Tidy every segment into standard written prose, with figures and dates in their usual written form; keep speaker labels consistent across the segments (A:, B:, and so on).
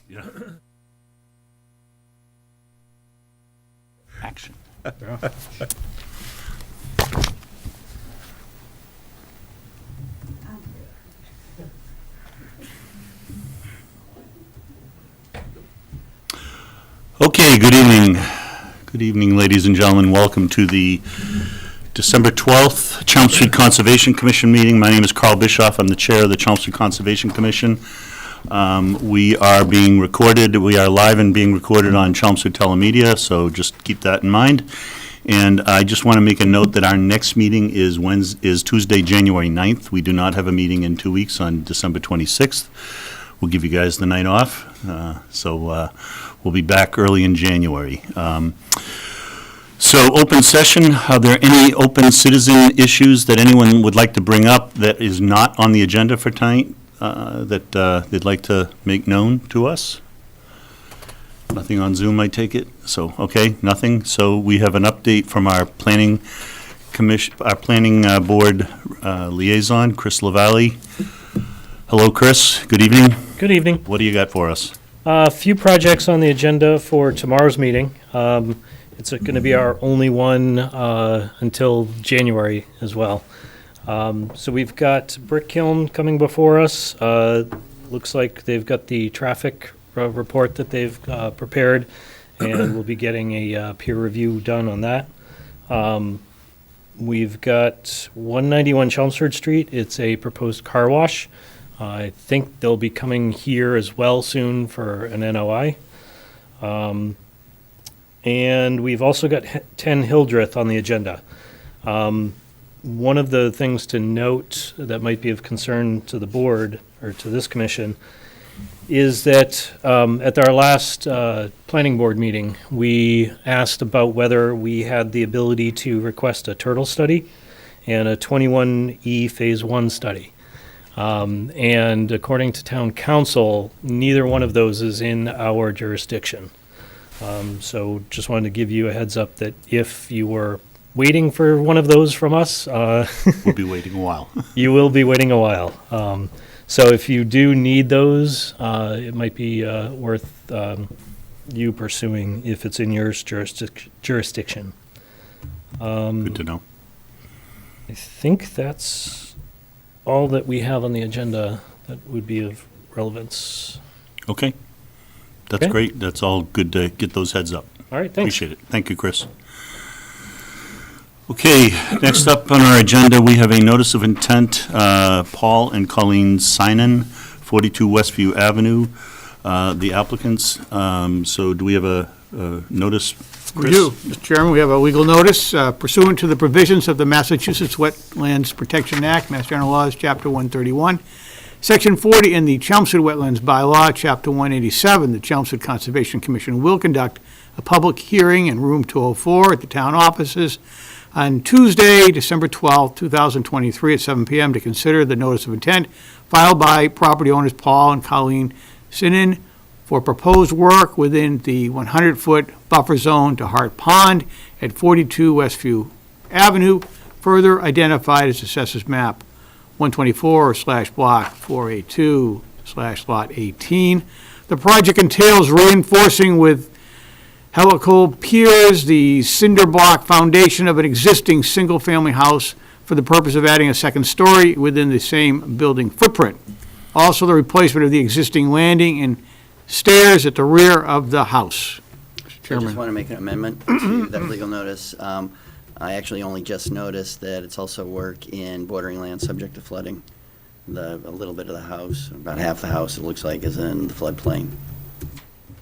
A: Yeah. Action. Okay, good evening. Good evening, ladies and gentlemen. Welcome to the December 12th Chelmsford Conservation Commission meeting. My name is Carl Bischoff. I'm the chair of the Chelmsford Conservation Commission. We are being recorded. We are live and being recorded on Chelmsford Telemedia, so just keep that in mind. And I just want to make a note that our next meeting is Tuesday, January 9th. We do not have a meeting in 2 weeks on December 26th. We'll give you guys the night off, so we'll be back early in January. So open session, are there any open citizen issues that anyone would like to bring up that is not on the agenda for tonight that they'd like to make known to us? Nothing on Zoom, I take it? So, okay, nothing. So we have an update from our planning commission, our planning board liaison, Chris LaValle. Hello, Chris. Good evening.
B: Good evening.
A: What do you got for us?
B: A few projects on the agenda for tomorrow's meeting. It's going to be our only one until January as well. So we've got Brick Kiln coming before us. Looks like they've got the traffic report that they've prepared, and we'll be getting a peer review done on that. We've got 191 Chelmsford Street. It's a proposed car wash. I think they'll be coming here as well soon for an NOI. And we've also got 10 Hildreth on the agenda. One of the things to note that might be of concern to the board or to this commission is that at our last planning board meeting, we asked about whether we had the ability to request a turtle study and a 21E phase 1 study. And according to town council, neither one of those is in our jurisdiction. So just wanted to give you a heads up that if you were waiting for one of those from us,
A: We'll be waiting a while.
B: you will be waiting a while. So if you do need those, it might be worth you pursuing if it's in your jurisdiction.
A: Good to know.
B: I think that's all that we have on the agenda that would be of relevance.
A: Okay. That's
B: Okay.
A: great. That's all good to get those heads up.
B: All right, thanks.
A: Appreciate it. Thank you, Chris. Okay, next up on our agenda, we have a notice of intent, Paul and Colleen Sinan, 42 Westview Avenue, the applicants. So do we have a notice, Chris?
C: We do, Mr. Chairman. We have a legal notice pursuant to the provisions of the Massachusetts Wetlands Protection Act, Mass General Laws, Chapter 131, Section 40, and the Chelmsford Wetlands Bylaw, Chapter 187. The Chelmsford Conservation Commission will conduct a public hearing in Room 204 at the town offices on Tuesday, December 12, 2023, at 7 p.m. to consider the notice of intent filed by property owners Paul and Colleen Sinan for proposed work within the 100-foot buffer zone to Hart Pond at 42 Westview Avenue, further identified as Assessors Map 124/Block 482/Lot 18. The project entails reinforcing with helical piers the cinder block foundation of an existing single-family house for the purpose of adding a second story within the same building footprint. Also, the replacement of the existing landing and stairs at the rear of the house. Mr.
D: I
C: Chairman.
D: just want to make an amendment to that legal notice. I actually only just noticed that it's also work in bordering land subject to flooding. A little bit of the house, about half the house, it looks like, is in the floodplain.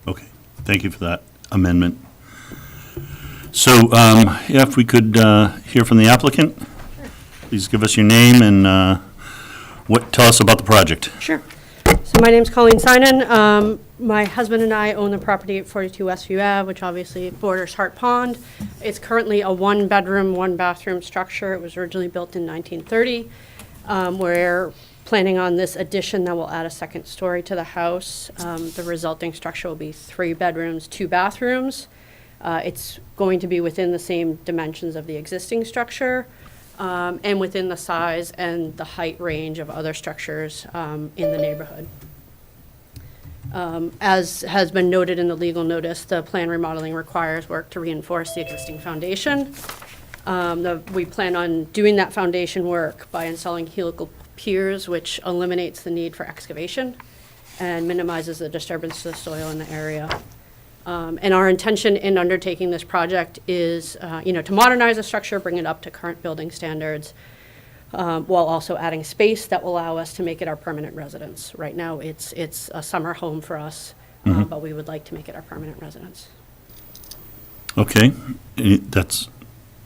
A: Okay, thank you for that amendment. So, if we could hear from the applicant, please give us your name and tell us about the project.
E: Sure. So my name's Colleen Sinan. My husband and I own the property at 42 Westview Ave, which obviously borders Hart Pond. It's currently a one-bedroom, one-bathroom structure. It was originally built in 1930. We're planning on this addition that will add a second story to the house. The resulting structure will be 3 bedrooms, 2 bathrooms. It's going to be within the same dimensions of the existing structure. And within the size and the height range of other structures in the neighborhood. As has been noted in the legal notice, the plan remodeling requires work to reinforce the existing foundation. We plan on doing that foundation work by installing helical piers, which eliminates the need for excavation and minimizes the disturbance to the soil in the area. And our intention in undertaking this project is, to modernize the structure, bring it up to current building standards, while also adding space that will allow us to make it our permanent residence. Right now, it's a summer home for us, but we would like to make it our permanent residence.
A: Okay, that's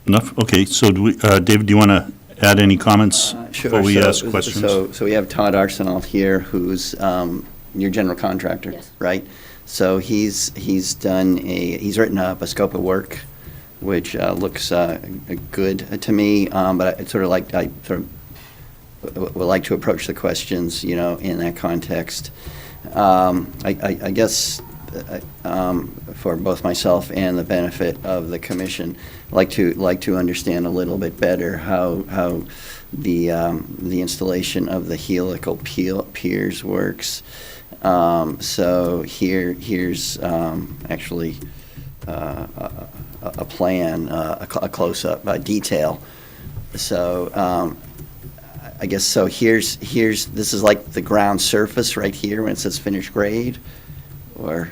A: enough. Okay, so do we, David, do you want to add any comments
D: Sure.
A: before we
D: So-
A: ask questions?
D: So we have Todd Arsenal here, who's your general contractor,
E: Yes.
D: right? So he's written up a scope of work, which looks good to me, but I would like to approach the questions, in that context. I guess for both myself and the benefit of the commission, like to understand a little bit better how the installation of the helical piers works. So here's actually a plan, a close-up, detail. So I guess so. Here's this is like the ground surface right here when it says finished grade, or.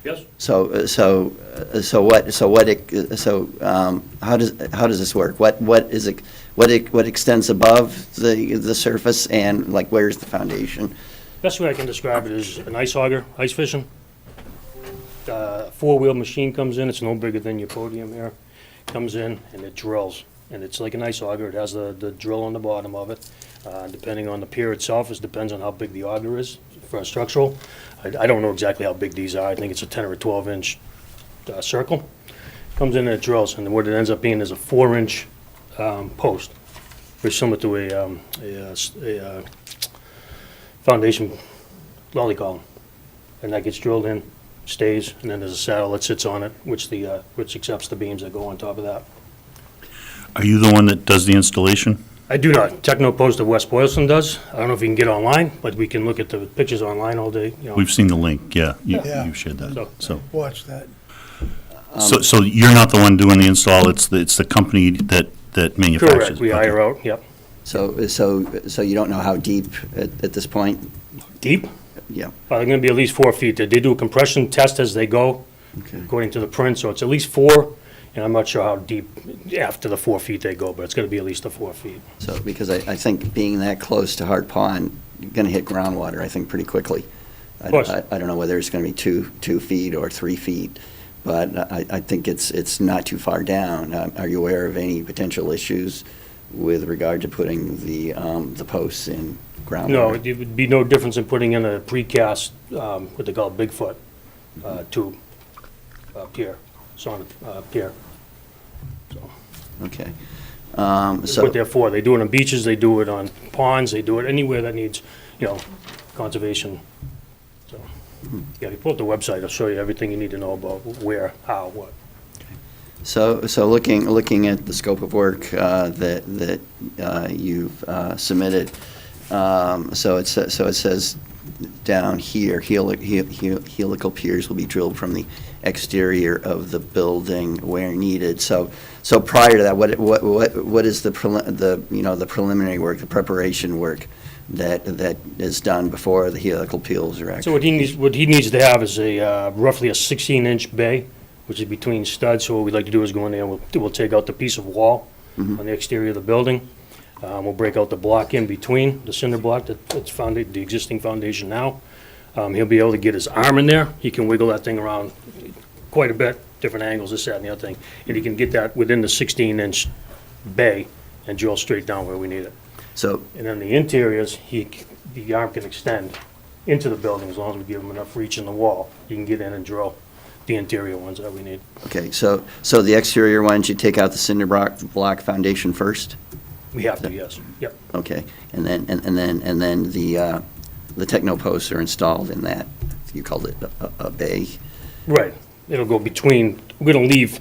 B: Yes.
D: So how does this work? What is it? What extends above the surface, and like where's the foundation?
F: Best way I can describe it is an ice auger, ice fishing. Four-wheel machine comes in, it's no bigger than your podium here. Comes in and it drills, and it's like an ice auger. It has the drill on the bottom of it. Depending on the pier itself, it depends on how big the auger is for a structural. I don't know exactly how big these are. I think it's a 10 or a 12-inch circle. Comes in and it drills, and what it ends up being is a 4-inch post, very similar to a foundation lolly column. And that gets drilled in, stays, and then there's a saddle that sits on it, which accepts the beams that go on top of that.
A: Are you the one that does the installation?
F: I do not. Technopost of West Boylston does. I don't know if you can get online, but we can look at the pictures online all day,
A: We've seen the link, yeah.
G: Yeah.
A: You shared that, so.
G: Watch that.
A: So you're not the one doing the install, it's the company that manufactures?
F: Correct, we
A: Okay.
F: hire out, yep.
D: So you don't know how deep at this point?
F: Deep?
D: Yeah.
F: They're gonna be at least 4 feet. They do a compression test as they go,
D: Okay.
F: according to the print, so it's at least 4, and I'm not sure how deep after the 4 feet they go, but it's gonna be at least 4 feet.
D: So because I think being that close to Hart Pond, you're going to hit groundwater, I think, pretty quickly.
F: Of course.
D: I don't know whether it's going to be 2 feet or 3 feet, but I think it's not too far down. Are you aware of any potential issues with regard to putting the posts in groundwater?
F: No, it would be no difference in putting in a precast, what they call Bigfoot tube pier, sonnet pier.
D: Okay.
F: That's
D: So,
F: what they're for. They do it on beaches, they do it on ponds, they do it anywhere that needs, conservation. So, yeah, if you pull up the website, it'll show you everything you need to know about where, how, what.
D: so looking at the scope of work that you've submitted, so it says down here, helical piers will be drilled from the exterior of the building where needed. So prior to that, what is the preliminary work, the preparation work that is done before the helical piers are
F: So
D: actually?
F: what he needs to have is roughly a 16-inch bay, which is between studs. So what we'd like to do is go in there, and we'll take out the piece of wall on the exterior of the building. We'll break out the block in between, the cinder block that's the existing foundation now. He'll be able to get his arm in there. He can wiggle that thing around quite a bit, different angles, this, that, and the other thing. And he can get that within the 16-inch bay and drill straight down where we need it.
D: So,
F: And then the interiors, the arm can extend into the building as long as we give him enough reach in the wall. He can get in and drill the interior ones that we need.
D: okay, so the exterior ones, you take out the cinder block foundation first?
F: We have to, yes. Yep.
D: Okay, and then the techno posts are installed in that, you called it a bay?
F: Right. It'll go between, we don't leave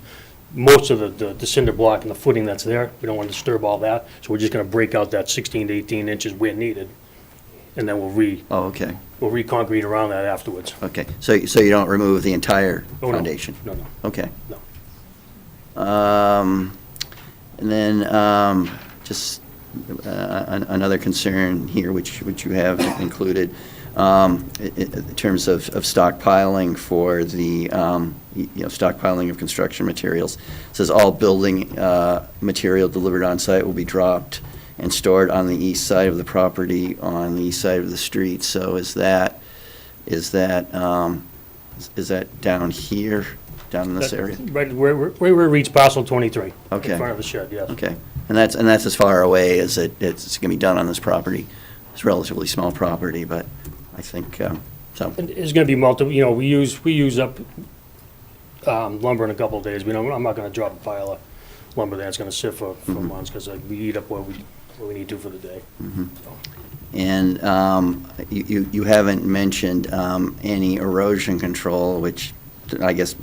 F: most of the cinder block and the footing that's there. We don't want to disturb all that. So we're just going to break out that 16 to 18 inches where needed. And then we'll
D: Oh, okay,
F: We'll re-concrete around that afterwards.
D: Okay, so you don't remove the entire
F: Oh, no.
D: foundation?
F: No, no.
D: Okay.
F: No.
D: And then, just another concern here, which you have included, in terms of stockpiling for the, stockpiling of construction materials. It says all building material delivered on site will be dropped and stored on the east side of the property, on the east side of the street. So is that down here, down in this area?
F: Right where it reads parcel 23.
D: Okay.
F: In front of the shed, yes.
D: Okay, and that's as far away as it's gonna be done on this property. It's a relatively small property, but I think, so,
F: And it's gonna be multiple, we use up lumber in a couple of days. I'm not gonna drop a pile of lumber there. It's gonna sit for months, because we eat up what we need to for the day.
D: and you haven't mentioned any erosion control, which I guess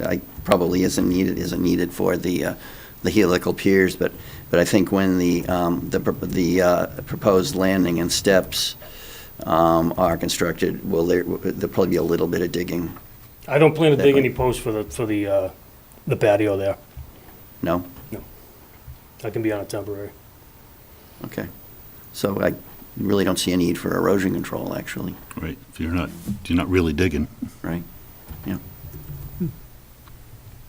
D: probably isn't needed for the helical piers, but I think when the proposed landing and steps are constructed, there'll probably be a little bit of digging?
F: I don't plan to dig
D: Definitely.
F: any posts for the patio there.
D: No?
F: That can be on a temporary.
D: Okay. So I really don't see a need for erosion control, actually,
A: Right, if you're not really digging.
D: right? Yeah.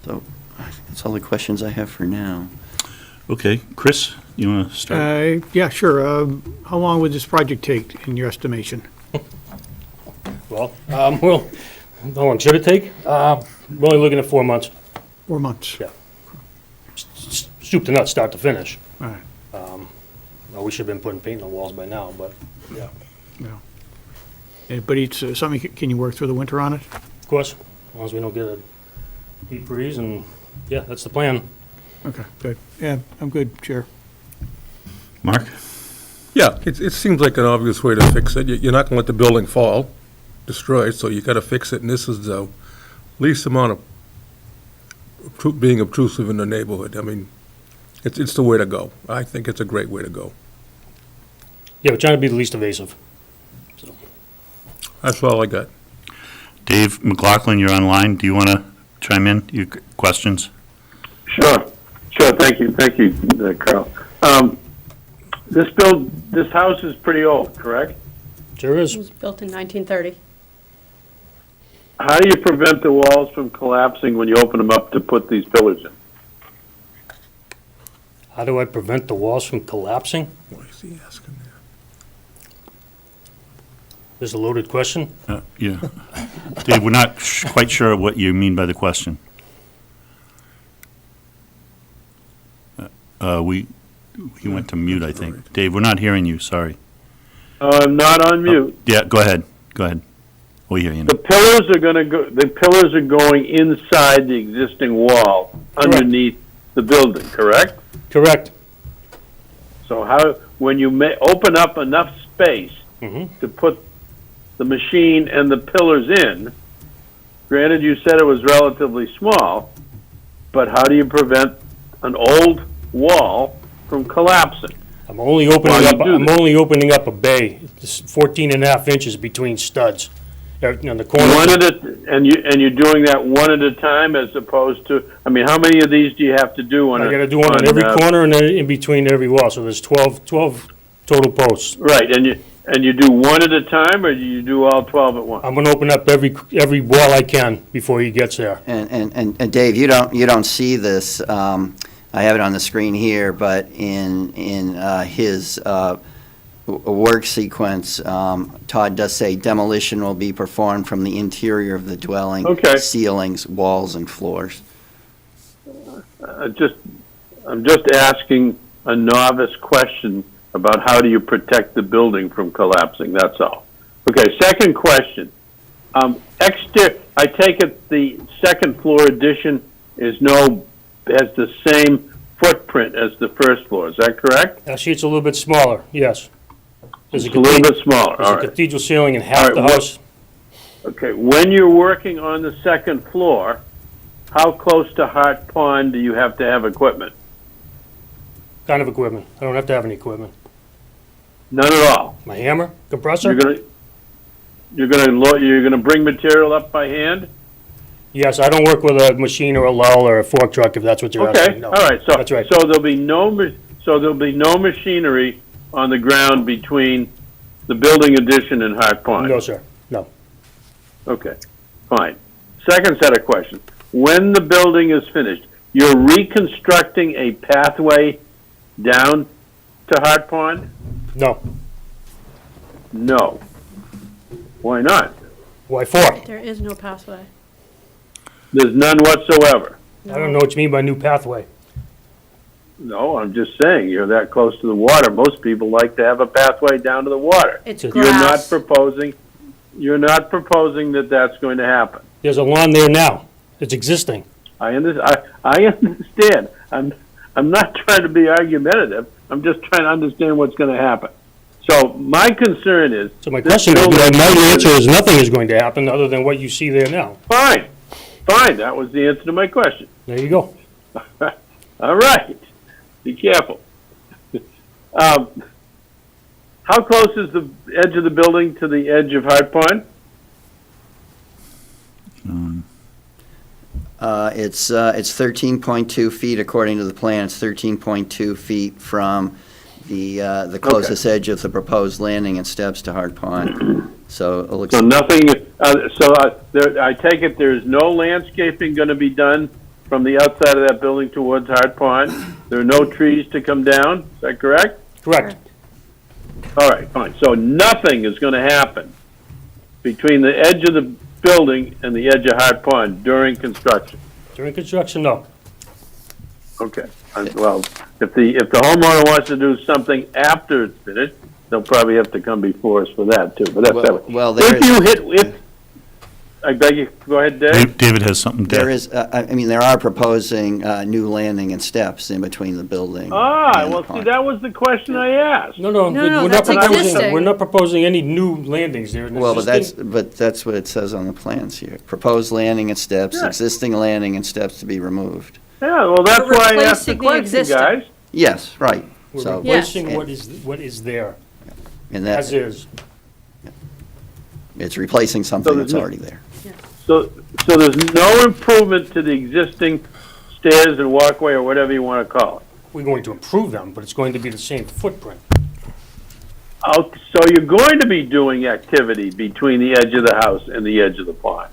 D: So I think that's all the questions I have for now.
A: Okay, Chris, you want to start?
C: Yeah, sure. How long would this project take, in your estimation?
F: Well, how long should it take? We're only looking at 4 months.
C: 4 months?
F: Yeah. Soup to nuts, start to finish.
C: All right,
F: Well, we should have been putting paint on the walls by now, but, yeah,
C: yeah. But it's something, can you work through the winter on it?
F: of course, as long as we don't get a deep freeze, and, yeah, that's the plan.
C: Okay, good. Yeah, I'm good, Chair.
A: Mark?
G: Yeah, it seems like an obvious way to fix it. You're not gonna let the building fall, destroy it, so you gotta fix it, and this is the least amount of being obtrusive in the neighborhood. I mean, it's the way to go. I think it's a great way to go.
F: Yeah, we're trying to be the least evasive.
G: That's all I got.
A: Dave McLaughlin, you're online. Do you want to chime in? Your questions?
H: Sure. Thank you, Carl. This house is pretty old, correct?
F: Sure
E: It
F: is.
E: was built in 1930.
H: How do you prevent the walls from collapsing when you open them up to put these pillars in?
F: How do I prevent the walls from collapsing?
G: What is he asking there?
F: This is a loaded question.
A: Yeah. Dave, we're not quite sure what you mean by the question. He went to mute, I think. Dave, we're not hearing you, sorry.
H: I'm not on mute.
A: Yeah, go ahead. We hear you now.
H: The pillars are going inside the existing wall underneath the building, correct?
F: Correct.
H: So when you open up enough space to put the machine and the pillars in, granted you said it was relatively small, but how do you prevent an old wall from collapsing?
F: I'm only opening
H: While you
F: up a bay. It's 14.5 inches between studs. On the corner.
H: And you're doing that one at a time as opposed to, I mean, how many of these do you have to do on
F: I gotta do one on every
H: uh,
F: corner and then in between every wall, so there's 12 total posts.
H: Right, and you do one at a time, or do you do all 12 at once?
F: I'm gonna open up every wall I can before he gets there.
D: And Dave, you don't see this, I have it on the screen here, but in his work sequence, Todd does say demolition will be performed from the interior of the dwelling.
H: Okay.
D: Ceilings, walls, and floors.
H: I'm just asking a novice question about how do you protect the building from collapsing, that's all. Okay, second question. I take it the second floor addition has the same footprint as the first floor, is that correct?
F: Actually, it's a little bit smaller, yes. There's
H: It's a little bit smaller,
F: There's
H: all
F: a
H: right.
F: cathedral ceiling in half
H: All right,
F: the
H: what-
F: house.
H: Okay, when you're working on the second floor, how close to Hart Pond do you have to have equipment?
F: Kind of equipment. I don't have to have any equipment.
H: None at all.
F: My hammer, compressor.
H: You're gonna, you're gonna bring material up by hand?
F: Yes, I don't work with a machine or a lull or a fork truck, if that's what you're
H: Okay,
F: asking. No.
H: all right, so,
F: That's right.
H: so there'll be no machinery on the ground between the building addition and Hart Pond?
F: No, sir, no.
H: Okay, fine. Second set of questions. When the building is finished, you're reconstructing a pathway down to Hart Pond?
F: No.
H: No. Why not?
F: Why for?
E: There is no pathway.
H: There's none whatsoever.
F: I don't know what you mean by new pathway.
H: No, I'm just saying, you're that close to the water. Most people like to have a pathway down to the water.
E: It's
F: You're
H: You're not
E: grass.
H: proposing that that's going to happen.
F: There's a lawn there now. It's existing.
H: I understand. I'm not trying to be argumentative. I'm just trying to understand what's going to happen. So my concern is.
F: So my
H: this
F: question is,
H: building-
F: my answer is nothing is going to happen other than what you see there now.
H: Fine, that was the answer to my question.
F: There you go.
H: All right, be careful. How close is the edge of the building to the edge of Hart Pond?
D: It's 13.2 feet according to the plan. It's 13.2 feet from the closest edge of the proposed landing and steps to Hart Pond. So it looks,
H: So nothing, I take it there's no landscaping going to be done from the outside of that building towards Hart Pond? There are no trees to come down, is that correct?
F: Correct.
H: All right, fine. So nothing is going to happen between the edge of the building and the edge of Hart Pond during construction?
F: During construction, no.
H: Okay. Well, if the homeowner wants to do something after it's finished, they'll probably have to come before us for that too, but that's separate.
D: well, there is,
H: I beg you, go ahead, Dave.
A: David has something to.
D: there is, they are proposing new landing and steps in between the building.
H: Ah,
D: and the
H: well, see,
D: pond.
H: that was the question I asked.
F: No, no,
E: No,
F: we're not
E: that's
F: proposing,
E: existing.
F: we're not proposing any new landings there.
D: Well, but that's what it says on the plans here. Proposed landing and steps,
H: Yeah.
D: existing landing and steps to be removed.
H: Yeah, well, that's
E: We're
H: why I asked the
E: replacing the
H: question,
E: existing.
H: guys.
D: Yes, right.
F: We're
D: So,
F: replacing
D: Yeah.
F: what is there,
D: and
F: as
D: that,
F: is.
D: it's replacing something
H: there's
D: that's
H: no-
D: already there.
H: So there's no improvement to the existing stairs and walkway or whatever you want to call it?
F: We're going to improve them, but it's going to be the same footprint.
H: Oh, so you're going to be doing activity between the edge of the house and the edge of the pond?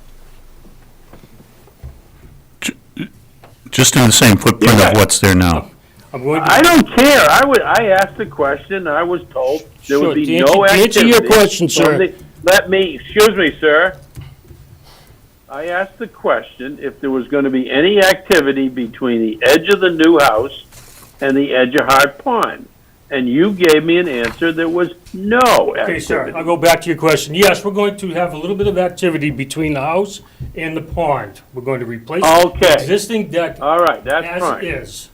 A: Just in the same footprint
H: Yeah.
A: of what's there now.
F: I'm going
H: I
F: to,
H: don't care. I asked the question, I was told there
F: Sure,
H: would be
F: to
H: no
F: answer
H: activity.
F: your question,
H: from
F: sir.
H: excuse me, sir. I asked the question if there was going to be any activity between the edge of the new house and the edge of Hart Pond. And you gave me an answer that was no activity.
F: okay, sir, I'll go back to your question. Yes, we're going to have a little bit of activity between the house and the pond. We're going to replace the
H: Okay.
F: existing deck
H: All right, that's
F: as
H: fine.
F: is.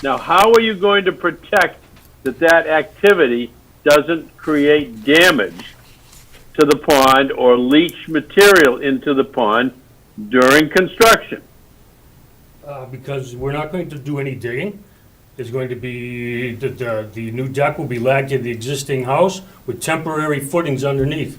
H: Now, how are you going to protect that activity doesn't create damage to the pond or leach material into the pond during construction?
F: Because we're not going to do any digging. There's going to be, the new deck will be lagged to the existing house with temporary footings underneath.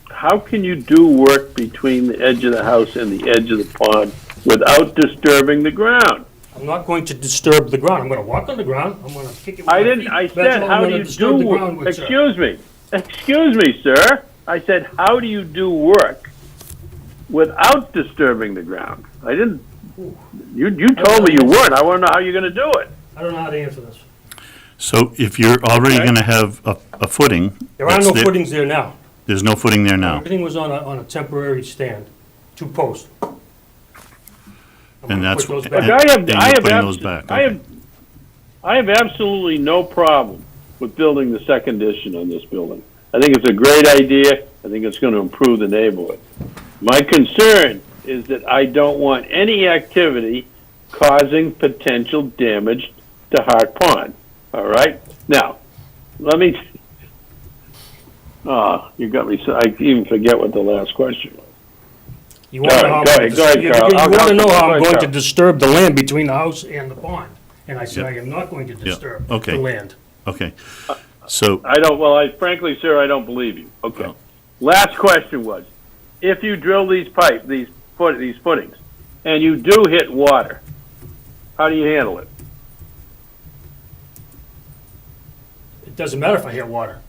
H: How can you do work between the edge of the house and the edge of the pond without disturbing the ground?
F: I'm not going to disturb the ground. I'm going to walk on the ground. I'm going to kick it with
H: I
F: my
H: didn't,
F: feet.
H: I
F: That's
H: said,
F: all
H: how
F: I'm
H: do
F: gonna
H: you
F: disturb
H: do
F: the ground
H: work?
F: with, sir.
H: Excuse me, sir. I said, how do you do work without disturbing the ground? I didn't, you told me you weren't. I want to know how you're going to do it.
F: I don't know how to answer this.
A: So if you're already
H: Okay.
A: going to have a footing.
F: There are
A: that's
F: no footings there now.
A: There's no footing there now.
F: Everything was on a temporary stand, 2 posts. I'm
A: And
F: gonna
A: that's,
F: put those
A: and
F: back.
H: Look,
A: and you're putting those back. Okay.
H: I have absolutely no problem with building the second addition on this building. I think it's a great idea. I think it's going to improve the neighborhood. My concern is that I don't want any activity causing potential damage to Hart Pond. All right? Now, let me, you got me, so I even forget what the last question was.
F: You want to know how I'm
H: Go
F: gonna
H: ahead, go ahead,
F: you
H: Carl.
F: want to know how
H: Go
F: I'm
H: ahead,
F: going to
H: Carl.
F: disturb the land between the house and the pond. And I said,
A: Yep.
F: I am not going to disturb
A: Okay.
F: the land.
A: Okay. So,
H: frankly, sir, I don't believe you. Okay.
A: Well-
H: Last question was, if you drill these footings, and you do hit water, how do you handle it?
F: It doesn't matter if I hit water.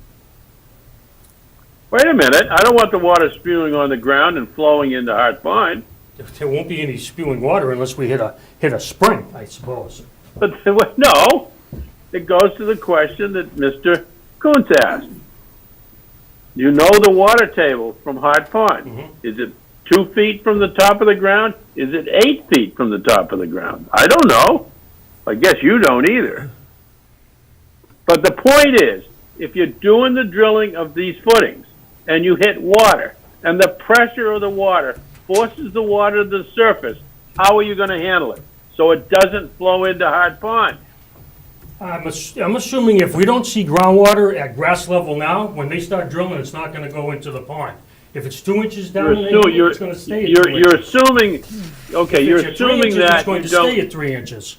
H: Wait a minute, I don't want the water spewing on the ground and flowing into Hart Pond.
F: There won't be any spewing water unless we hit a spring, I suppose.
H: But, no, it goes to the question that Mr. Kuntz asked. You know the water table from Hart Pond.
F: Mhm.
H: Is it 2 feet from the top of the ground? Is it 8 feet from the top of the ground? I don't know. I guess you don't either. But the point is, if you're doing the drilling of these footings and you hit water and the pressure of the water forces the water to the surface, how are you going to handle it so it doesn't flow into Hart Pond?
F: I'm assuming if we don't see groundwater at grass level now, when they start drilling, it's not gonna go into the pond. If it's 2 inches down, it's gonna stay at 2
H: You're
F: inches.
H: assuming, okay, you're
F: If it's at 3
H: assuming
F: inches,
H: that
F: it's going
H: you
F: to stay
H: don't,
F: at 3 inches.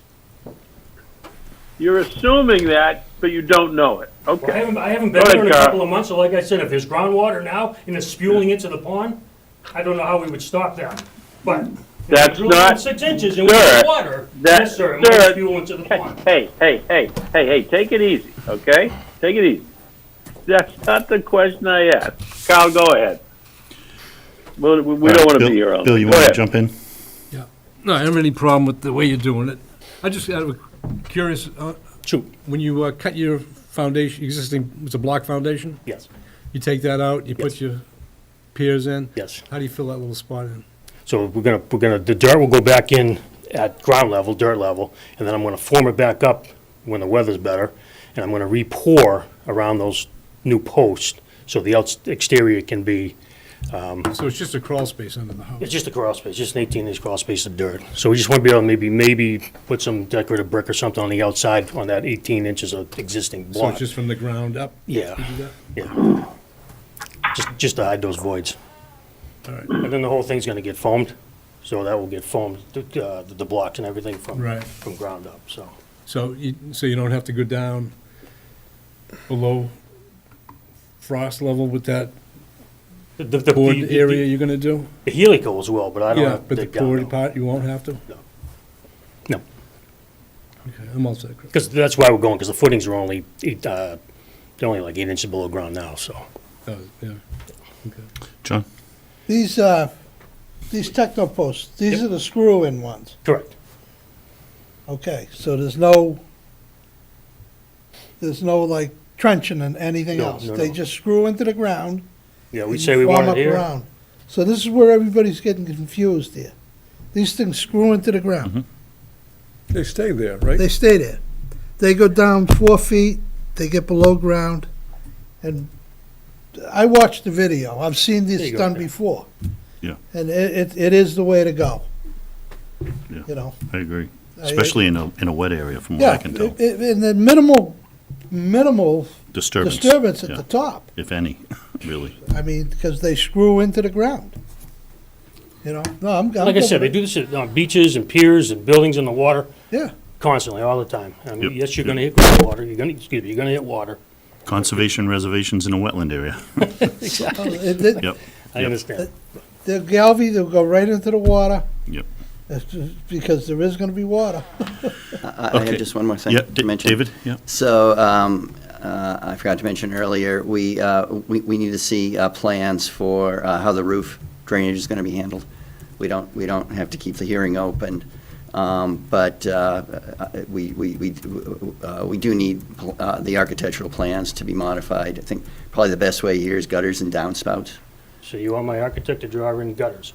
H: you're assuming that, but you don't know it.
F: Well,
H: Okay.
F: I haven't been
H: Go
F: there in
H: ahead,
F: a
H: Carl.
F: couple of months, so like I said, if there's groundwater now and it's spewing into the pond, I don't know how we would stop that. But if we're
H: That's
F: drilling
H: not-
F: 6 inches and we
H: Sir,
F: have water,
H: that-
F: yes, sir, it might
H: sir,
F: spew into the pond.
H: Hey, take it easy, okay? Take it easy. That's not the question I asked. Kyle, go ahead. We don't want to be here all
A: Bill,
H: day.
A: you
H: Go
A: want to
H: ahead.
A: jump in?
G: Yeah. No, I don't have any problem with the way you're doing it. I just got curious,
F: Shoot,
G: when you cut your foundation, existing, it's a block foundation,
F: yes,
G: you take that out, you put
F: Yes.
G: your piers in?
F: yes.
G: How do you fill that little spot in?
F: So the dirt will go back in at ground level, dirt level, and then I'm gonna form it back up when the weather's better, and I'm gonna re-pour around those new posts, so the exterior can be,
G: So it's just a crawl space under the house?
F: it's just a crawl space, just an 18-inch crawl space of dirt. So we just wanna be able to maybe put some decorative brick or something on the outside on that 18 inches of existing
G: So
F: block.
G: it's just from the ground up?
F: Yeah,
G: You do that?
F: yeah. Just to hide those voids.
G: All right.
F: And then the whole thing's gonna get foamed, so that will get foamed, the blocks and everything
G: Right.
F: from ground up, so.
G: So you don't have to go down below frost level with that
F: The
G: poured area you're gonna do?
F: The helical as well, but I don't
G: Yeah,
F: have to
G: but the
F: dig down.
G: poured part, you won't have to?
F: No,
G: Okay, I'm all set, Chris.
F: because that's why we're going, because the footings are only they're only like 8 inches below ground now, so.
G: Yeah, okay.
A: John?
I: These techno posts, these
F: Yep.
I: are the screw-in ones.
F: Correct.
I: Okay, so there's no like trenching and anything
F: No,
I: else.
F: no,
I: They
F: no.
I: just screw into the ground.
F: Yeah, we
I: and
F: say
I: you
F: we
I: form
F: want it
I: up
F: here.
I: around. So this is where everybody's getting confused here. These things screw into the ground.
G: They stay there, right?
I: They stay there. They go down 4 feet, they get below ground, and I watched the video. I've seen
F: There
I: this
F: you go,
I: done
F: yeah.
I: before.
A: Yeah.
I: And it is the way to go.
A: Yeah.
I: You know?
A: I agree. Especially in a wet area, from what
I: Yeah,
A: I can tell.
I: and the minimal
A: Disturbance.
I: disturbance at
A: yeah,
I: the top.
A: if any, really.
I: I mean, because they screw into the ground. You know, no, I'm
F: Like I said, they do this on beaches and piers and buildings in the water
I: Yeah,
F: constantly, all the time. I mean,
A: Yep.
F: yes, you're gonna hit groundwater, you're gonna hit water.
A: Conservation reservations in a wetland area. Yep,
F: I understand.
I: the Galvy, they'll go right into the water.
A: yep.
I: That's just because there is gonna be water.
D: I
A: Okay.
D: have just one more thing
A: Yeah,
D: to mention.
A: David, yeah.
D: So, I forgot to mention earlier, we need to see plans for how the roof drainage is going to be handled. We don't have to keep the hearing open, but we do need the architectural plans to be modified. I think probably the best way here is gutters and downspouts,
F: So you want my architect to draw in gutters?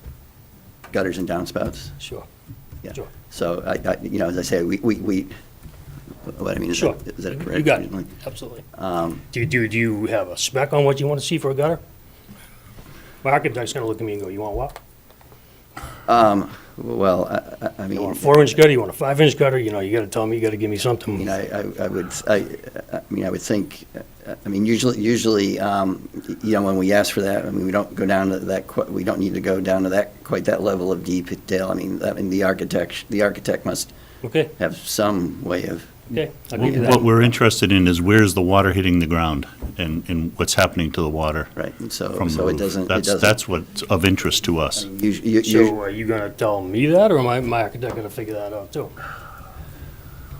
D: gutters and downspouts.
F: Sure.
D: Yeah.
F: Sure.
D: So, as I say, what I mean,
F: Sure.
D: is that correct?
F: You got it, absolutely. Do you have a spec on what you want to see for a gutter? My architect's gonna look at me and go, you want what?
D: Well, I
F: You want
D: mean,
F: a 4-inch gutter, you want a 5-inch gutter, you gotta tell me, you gotta give me something.
D: I would think, usually, when we ask for that, we don't go down to that, we don't need to go down to quite that level of detail. The architect must
F: Okay,
D: have some way of
F: Okay, I'll give you
A: What
F: that.
A: we're interested in is where's the water hitting the ground and what's happening to the water
D: Right, and so,
A: from the
D: so it
A: roof.
D: doesn't, it
A: That's,
D: doesn't.
A: that's what's of interest to us.
F: So are you gonna tell me that, or am I, my architect gonna figure that out too?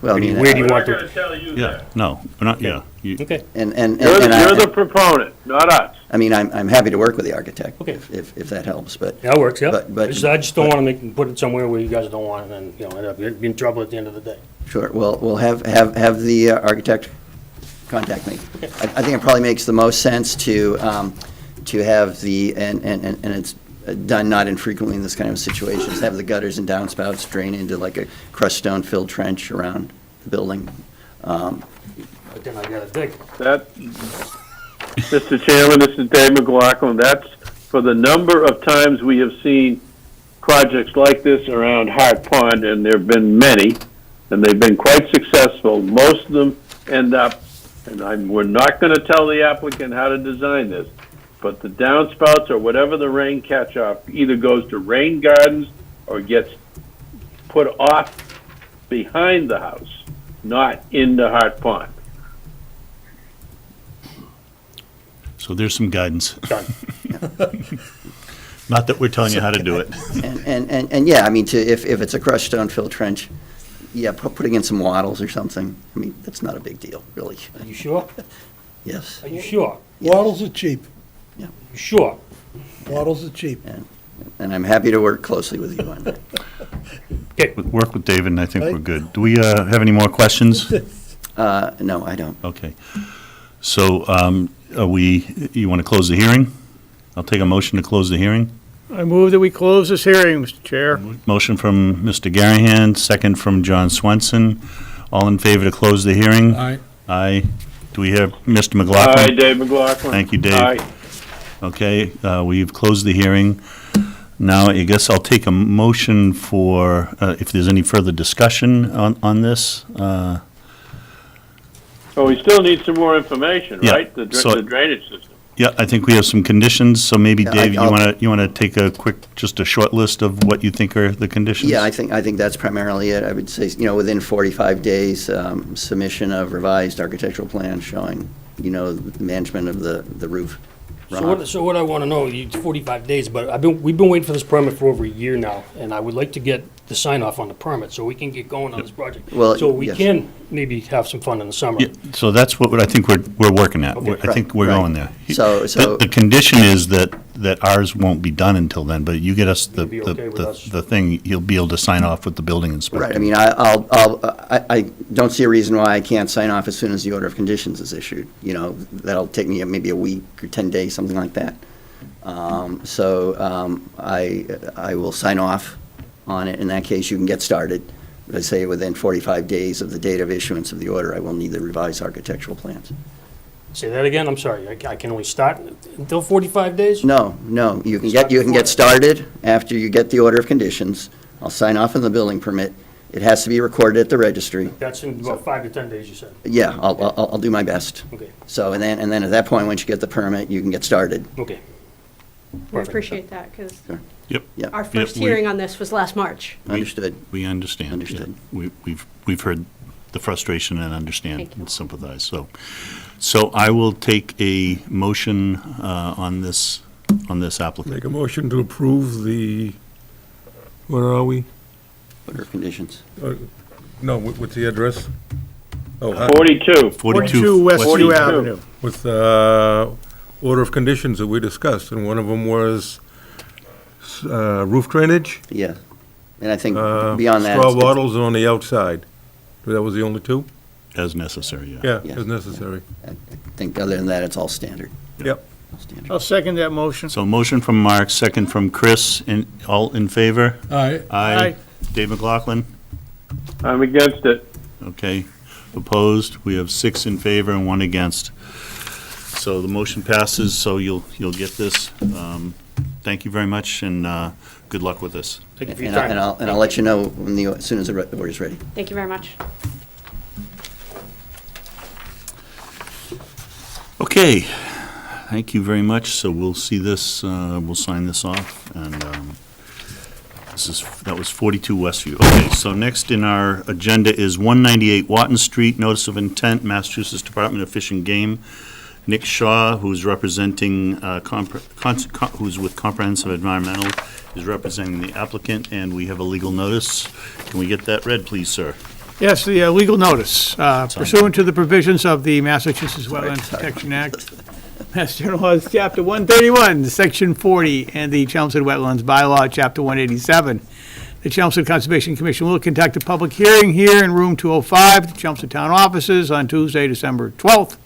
D: Well, I mean,
F: Where do you
H: We're
F: want
H: not gonna
F: to?
H: tell you
A: Yeah,
H: that.
A: no, we're not, yeah.
F: Okay,
D: and
H: You're the
D: I,
H: proponent, not us.
D: I mean, I'm happy to work with the architect.
F: Okay.
D: If that helps, but,
F: that works, yeah.
D: But-
F: I just don't wanna put it somewhere where you guys don't want it, and, you know, end up being in trouble at the end of the day.
D: sure, we'll have the architect contact me. I think it probably makes the most sense to have the, and it's done not infrequently in this kind of situations, have the gutters and downspouts drain into like a crushed stone-filled trench around the building.
F: But then I gotta dig.
H: That, Mr. Chairman, this is Dave McLaughlin. That's for the number of times we have seen projects like this around Hart Pond, and there've been many, and they've been quite successful. Most of them end up, and we're not gonna tell the applicant how to design this, but the downspouts or whatever the rain catch-off either goes to rain gardens or gets put off behind the house, not into Hart Pond.
A: So there's some guidance.
F: Done.
A: Not that we're telling you how to do it.
D: And yeah, I mean, if it's a crushed stone-filled trench, yeah, putting in some wattles or something, I mean, that's not a big deal, really.
F: Are you sure?
D: Yes.
F: Are you sure?
I: Wattles are cheap.
F: You sure?
I: Wattles are cheap.
D: And I'm happy to work closely with you on that.
F: Okay,
A: Work with David, and I think we're good. Do we have any more questions?
D: No, I don't.
A: Okay. So you want to close the hearing? I'll take a motion to close the hearing.
C: I move that we close this hearing, Mr. Chair.
A: Motion from Mr. Garahand, second from John Swenson. All in favor to close the hearing?
G: Aye.
A: Aye. Do we have Mr.
H: Hi,
A: McLaughlin?
H: Dave McLaughlin.
A: Thank you, Dave.
H: Hi.
A: Okay, we've closed the hearing. Now, I guess I'll take a motion for, if there's any further discussion on this.
H: Oh, we still need some more information,
A: Yeah,
H: right? The
A: so-
H: the drainage system.
A: Yeah, I think we have some conditions, so maybe,
D: Yeah,
A: Dave,
D: I'll-
A: you want to take a quick, just a short list of what you think are the conditions?
D: Yeah, I think that's primarily it. I would say, within 45 days, submission of revised architectural plans showing, the management of the roof runoff.
F: so what I wanna know, 45 days, but we've been waiting for this permit for over a year now, and I would like to get the sign off on the permit, so we can get going on this project.
D: Well,
F: So we
D: yes.
F: can maybe have some fun in the summer.
A: Yeah, so that's what I think we're working at.
F: Okay.
A: I think we're
D: Right,
A: going there.
D: So-
A: The condition is that ours won't be done until then, but you get us
F: You'll be okay with us.
A: the thing, you'll be able to sign off with the building inspector.
D: Right, I mean, I don't see a reason why I can't sign off as soon as the order of conditions is issued. That'll take me maybe a week or 10 days, something like that. I will sign off on it. In that case, you can get started. But I say within 45 days of the date of issuance of the order, I will need the revised architectural plans.
F: Say that again, I'm sorry, I can only start until 45 days?
D: No, you can get started after you get the order of conditions. I'll sign off on the building permit. It has to be recorded at the registry.
F: That's in about 5 to 10 days, you said?
D: Yeah, I'll do my best.
F: Okay,
D: So, and then at that point, once you get the permit, you can get started.
F: okay.
E: We
F: Perfect.
E: appreciate that, because
A: Yep,
D: Yeah,
E: our first
A: we-
E: hearing on this was last March.
D: understood.
A: we understand. yeah.
D: Understood.
A: We've heard the frustration and understand
E: Thank you.
A: and sympathize, so I will take a motion on this applicant.
G: Make a motion to approve the, where are we?
D: Order of conditions.
G: No, what's the address? Oh,
H: 42.
C: 42 Westview
H: 42.
C: Avenue.
G: with order of conditions that we discussed, and one of them was roof drainage.
D: Yeah. And I think beyond that.
G: Straw
D: it's-
G: bottles on the outside. That was the only two?
A: As necessary, yeah.
G: Yeah,
D: Yeah.
G: as necessary.
D: I think other than that, it's all standard.
G: Yep.
D: All standard.
C: I'll second that motion.
A: So motion from Mark, second from Chris, all in favor?
G: Aye.
C: Aye.
A: Dave McLaughlin?
H: I'm against it.
A: Okay. Opposed? We have 6 in favor and 1 against. So the motion passes, so you'll get this. Thank you very much, and good luck with this.
F: Thank you for your
D: And
F: time.
D: I'll let you know as soon as the order's ready.
E: Thank you very much.
A: Okay, thank you very much. So we'll see this, we'll sign this off, and That was 42 Westview. Okay, so next in our agenda is 198 Watton Street, notice of intent, Massachusetts Department of Fish and Game. Nick Shaw, who's representing, who's with Comprehensive Environmental, is representing the applicant, and we have a legal notice. Can we get that read, please, sir?
C: Yes, the legal notice pursuant to the provisions of the Massachusetts Wetlands Protection Act, Mass General Laws, Chapter 131, Section 40, and the Chelmsford Wetlands Bylaw, Chapter 187. The Chelmsford Conservation Commission will conduct a public hearing here in Room 205, the Chelmsford Town Offices, on Tuesday, December 12th,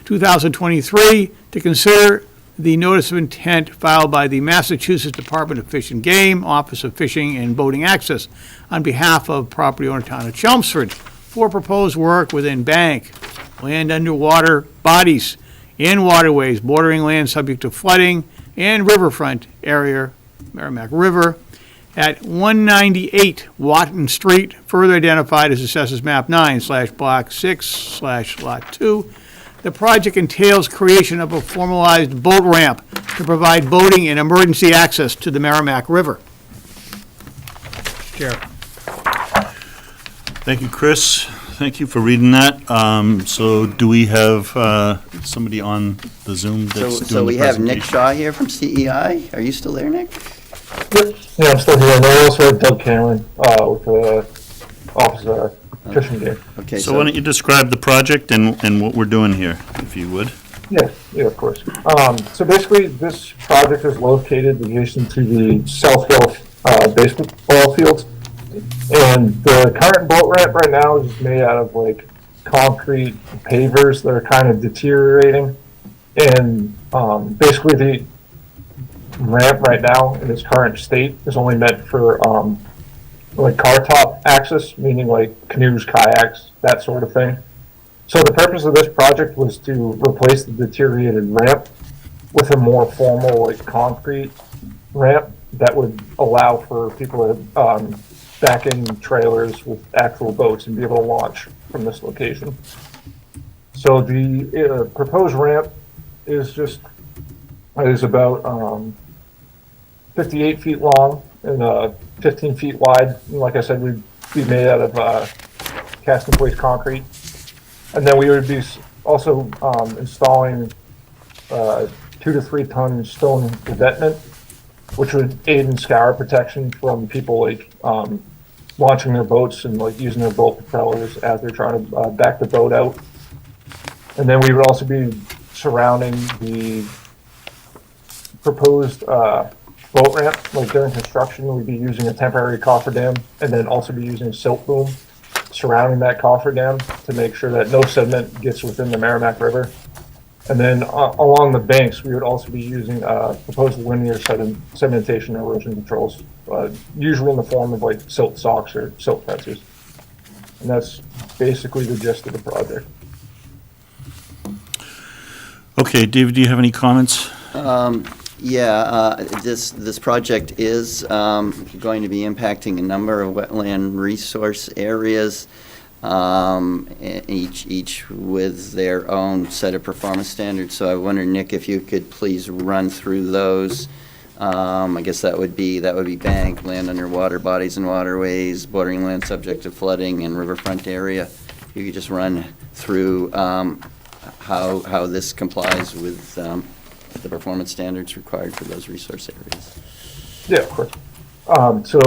C: 2023, to consider the notice of intent filed by the Massachusetts Department of Fish and Game, Office of Fishing and Boating Access, on behalf of property owner town of Chelmsford for proposed work within bank, land underwater bodies, and waterways bordering land subject to flooding and riverfront area, Merrimack River, at 198 Watton Street, further identified as Assessors Map 9/Block 6/Lot 2. The project entails creation of a formalized boat ramp to provide boating and emergency access to the Merrimack River. Chair.
A: Thank you, Chris. Thank you for reading that. So do we have somebody on the Zoom that's doing the
D: So we have Nick
A: presentation?
D: Shaw here from CEI. Are you still there, Nick?
J: Yeah, I'm still here. And I also have Doug Cameron with the Office of Fish and Game.
D: Okay,
A: So why don't you describe the project and what we're doing here, if you would?
J: Yeah, of course. So basically, this project is located adjacent to the South Hill baseball fields. And the current boat ramp right now is made out of like concrete pavers that are kind of deteriorating. And basically the ramp right now in its current state is only meant for like car top access, meaning like canoes, kayaks, that sort of thing. So the purpose of this project was to replace the deteriorated ramp with a more formal like concrete ramp that would allow for people to back in trailers with actual boats and be able to launch from this location. So the proposed ramp is about 58 feet long and 15 feet wide. And like I said, we'd be made out of cast in place concrete. And then we would be also installing 2 to 3 ton stone revetment, which would aid in scour protection from people like launching their boats and like using their boat propellers as they're trying to back the boat out. And then we would also be surrounding the proposed boat ramp. Like during construction, we'd be using a temporary cofferdam and then also be using silt boom surrounding that cofferdam to make sure that no sediment gets within the Merrimack River. And then along the banks, we would also be using proposed linear sedimentation erosion controls, usually in the form of like silt socks or silt fencers. And that's basically the gist of the project.
A: Okay, David, do you have any comments?
D: This project is going to be impacting a number of wetland resource areas, each with their own set of performance standards. So I wonder, Nick, if you could please run through those. I guess that would be bank, land underwater bodies and waterways, bordering land subject to flooding, and riverfront area. If you could just run through how this complies with the performance standards required for those resource areas.
J: Yeah, of course. So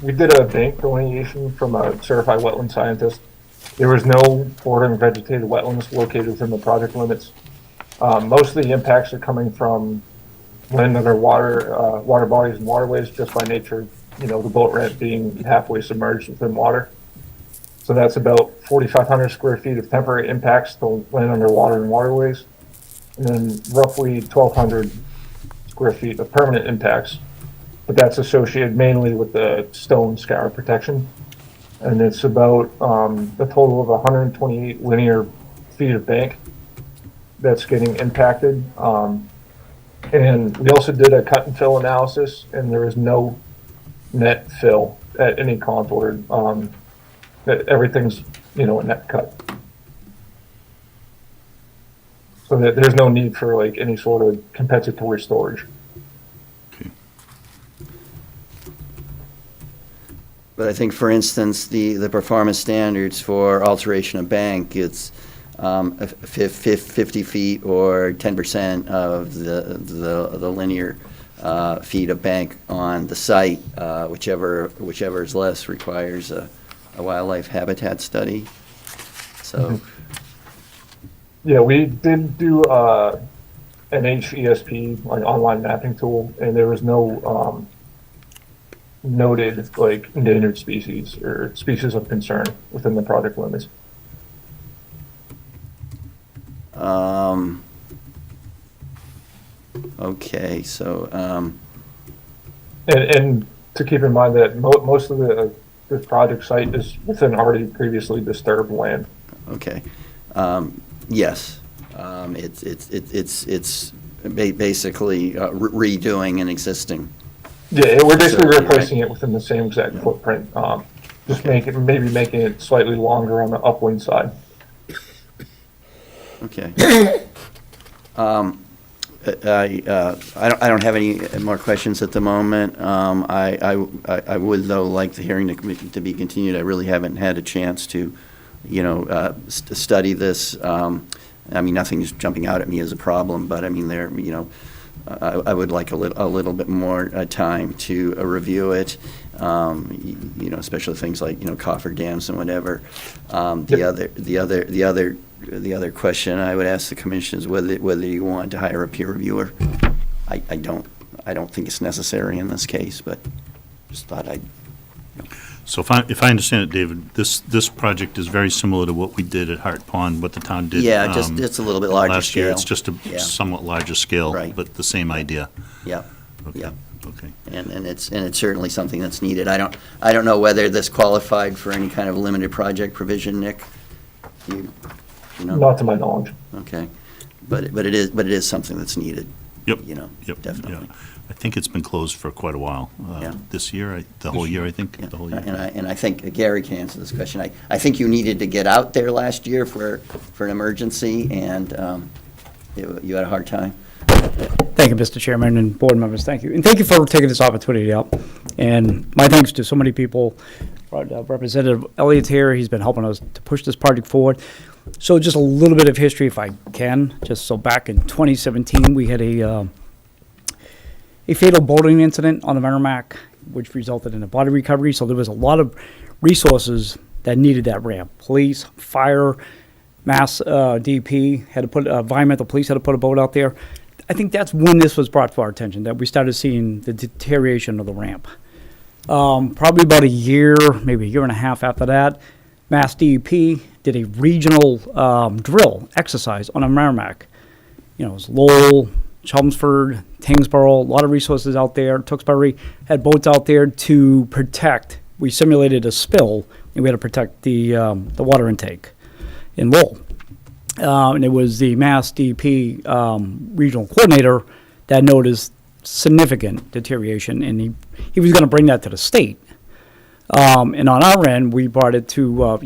J: we did a bank delineation from a certified wetland scientist. There was no bordering vegetated wetlands located within the project limits. Most of the impacts are coming from land underwater, water bodies and waterways, just by nature, the boat ramp being halfway submerged within water. So that's about 4,500 square feet of temporary impacts to land underwater and waterways, and then roughly 1,200 square feet of permanent impacts. But that's associated mainly with the stone scour protection. And it's about a total of 128 linear feet of bank that's getting impacted. And we also did a cut and fill analysis, and there is no net fill at any contour. Everything's, a net cut. So that there's no need for like any sort of compensatory storage.
D: But I think, for instance, the performance standards for alteration of bank, it's 50 feet or 10% of the linear feet of bank on the site, whichever is less requires a wildlife habitat study. So,
J: Yeah, we did do an HESP, like online mapping tool, and there was no noted like endangered species or species of concern within the project limits.
D: Okay, so,
J: And to keep in mind that most of this project site is within already previously disturbed land.
D: okay. Yes, it's basically redoing an existing.
J: Yeah, we're basically
D: Facility,
J: replacing it within the same exact footprint. Just maybe making it slightly longer on the upwind side.
D: Okay. I don't have any more questions at the moment. I would, though, like the hearing to be continued. I really haven't had a chance to, study this. I mean, nothing's jumping out at me as a problem, but I mean, I would like a little bit more time to review it, especially things like, coffer dams and whatever. The other question I would ask the commission is whether you want to hire a peer reviewer. I don't think it's necessary in this case, but just thought I'd.
A: So if I understand it, David, this project is very similar to what we did at Hart Pond, what the town did.
D: Yeah, just, it's a little bit larger
A: last year.
D: scale.
A: It's just
D: Yeah.
A: a somewhat larger scale,
D: Right.
A: but the same idea.
D: Yeah,
A: Okay.
D: yeah.
A: Okay.
D: And it's certainly something that's needed. I don't know whether this qualified for any kind of limited project provision, Nick? You know?
J: Not to my knowledge.
D: Okay. But it is something that's needed.
A: Yep.
D: Yep, definitely.
A: Yeah. I think it's been closed for quite a while.
D: Yeah.
A: This year, the whole year, I think,
D: Yeah.
A: the whole year.
D: And I think Gary can answer this question. I think you needed to get out there last year for an emergency, and you had a hard time.
K: Thank you, Mr. Chairman and board members. Thank you. And thank you for taking this opportunity up. And my thanks to so many people. Representative Elliott's here. He's been helping us to push this project forward. So just a little bit of history, if I can. Just so back in 2017, we had a fatal boating incident on the Merrimack, which resulted in a body recovery. So there was a lot of resources that needed that ramp. Police, fire, Mass DP had to put environmental police had to put a boat out there. I think that's when this was brought to our attention, that we started seeing the deterioration of the ramp. Probably about a year, maybe a year and a half after that, Mass DEP did a regional drill exercise on a Merrimack. It was Lowell, Chelmsford, Tingsboro, a lot of resources out there. Tewksbury had boats out there to protect. We simulated a spill, and we had to protect the water intake in Lowell. And it was the Mass DP regional coordinator that noticed significant deterioration, and he was going to bring that to the state. And on our end, we brought it to,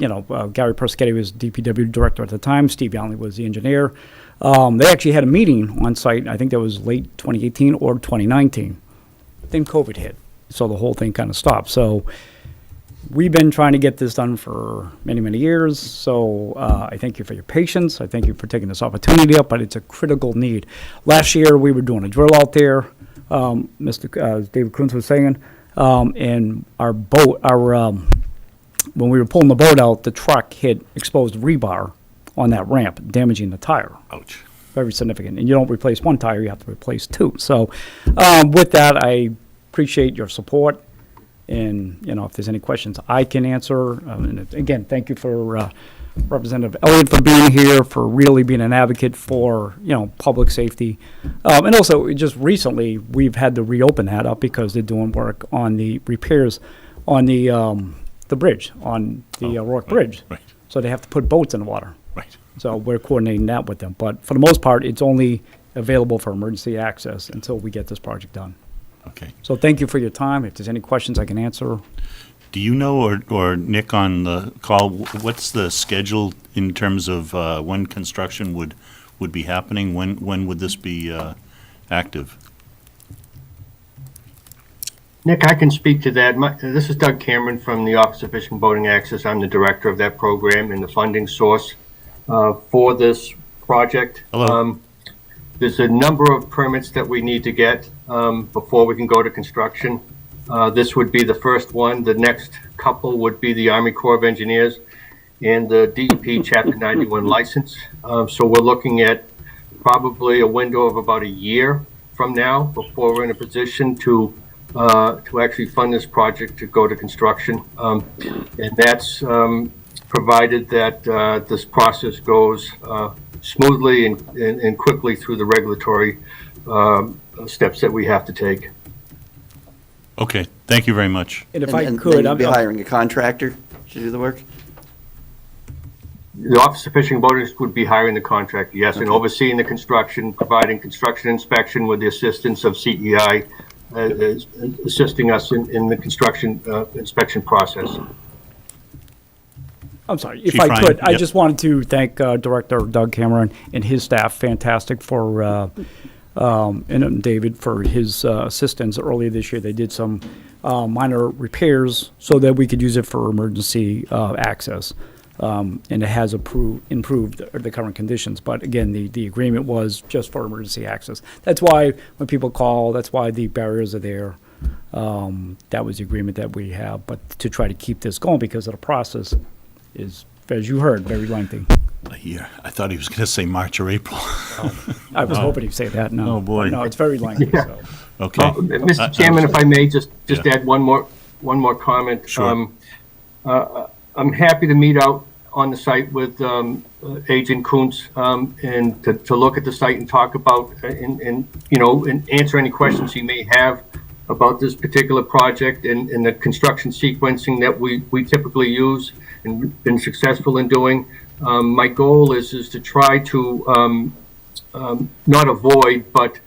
K: Gary Perschetti was DPW director at the time. Steve Youngley was the engineer. They actually had a meeting on site. I think that was late 2018 or 2019. Then COVID hit, so the whole thing kind of stopped. So we've been trying to get this done for many, many years. So I thank you for your patience. I thank you for taking this opportunity up, but it's a critical need. Last year, we were doing a drill out there, Mr. David Kuntz was saying, and our boat, when we were pulling the boat out, the truck hit exposed rebar on that ramp, damaging the tire.
A: Ouch.
K: Very significant. And you don't replace one tire, you have to replace two. So with that, I appreciate your support. And, if there's any questions I can answer. And again, thank you for Representative Elliott for being here, for really being an advocate for, public safety. And also, just recently, we've had to reopen that up because they're doing work on the repairs on the bridge, on the Rourke Bridge.
A: Right.
K: So they have to put boats in the water.
A: Right.
K: So we're coordinating that with them. But for the most part, it's only available for emergency access until we get this project done.
A: Okay.
K: So thank you for your time. If there's any questions I can answer.
A: Do you know, or Nick on the call, what's the schedule in terms of when construction would be happening? When would this be active?
L: Nick, I can speak to that. This is Doug Cameron from the Office of Fishing and Boating Access. I'm the director of that program and the funding source for this project.
A: Hello.
L: There's a number of permits that we need to get before we can go to construction. This would be the first one. The next couple would be the Army Corps of Engineers and the DEP Chapter 91 license. So we're looking at probably a window of about a year from now before we're in a position to actually fund this project to go to construction. And that's provided that this process goes smoothly and quickly through the regulatory steps that we have to take.
A: Okay, thank you very much.
K: And if I
D: And
K: could,
D: you'd be hiring a contractor to do the work?
L: The Office of Fishing and Boating would be hiring the contractor, yes, and overseeing the construction, providing construction inspection with the assistance of CEI, assisting us in the construction inspection process.
K: I'm sorry, if
A: Chief
K: I
A: Ryan,
K: could, I
A: yep.
K: just wanted to thank Director Doug Cameron and his staff, fantastic for, and David for his assistance earlier this year. They did some minor repairs so that we could use it for emergency access. And it has improved the current conditions. But again, the agreement was just for emergency access. That's why when people call, that's why the barriers are there. That was the agreement that we have. But to try to keep this going because of the process is, as you heard, very lengthy.
A: A year. I thought he was going to say March or April.
K: I was hoping he'd say that. No.
A: Oh, boy.
K: No, it's very lengthy.
L: Yeah.
K: So.
A: Okay.
L: Mr. Chairman, if I may just
A: Yeah.
L: add one more comment.
A: Sure.
L: I'm happy to meet out on the site with Agent Kuntz and to look at the site and talk about and answer any questions he may have about this particular project and the construction sequencing that we typically use and been successful in doing. My goal is to try to not avoid, but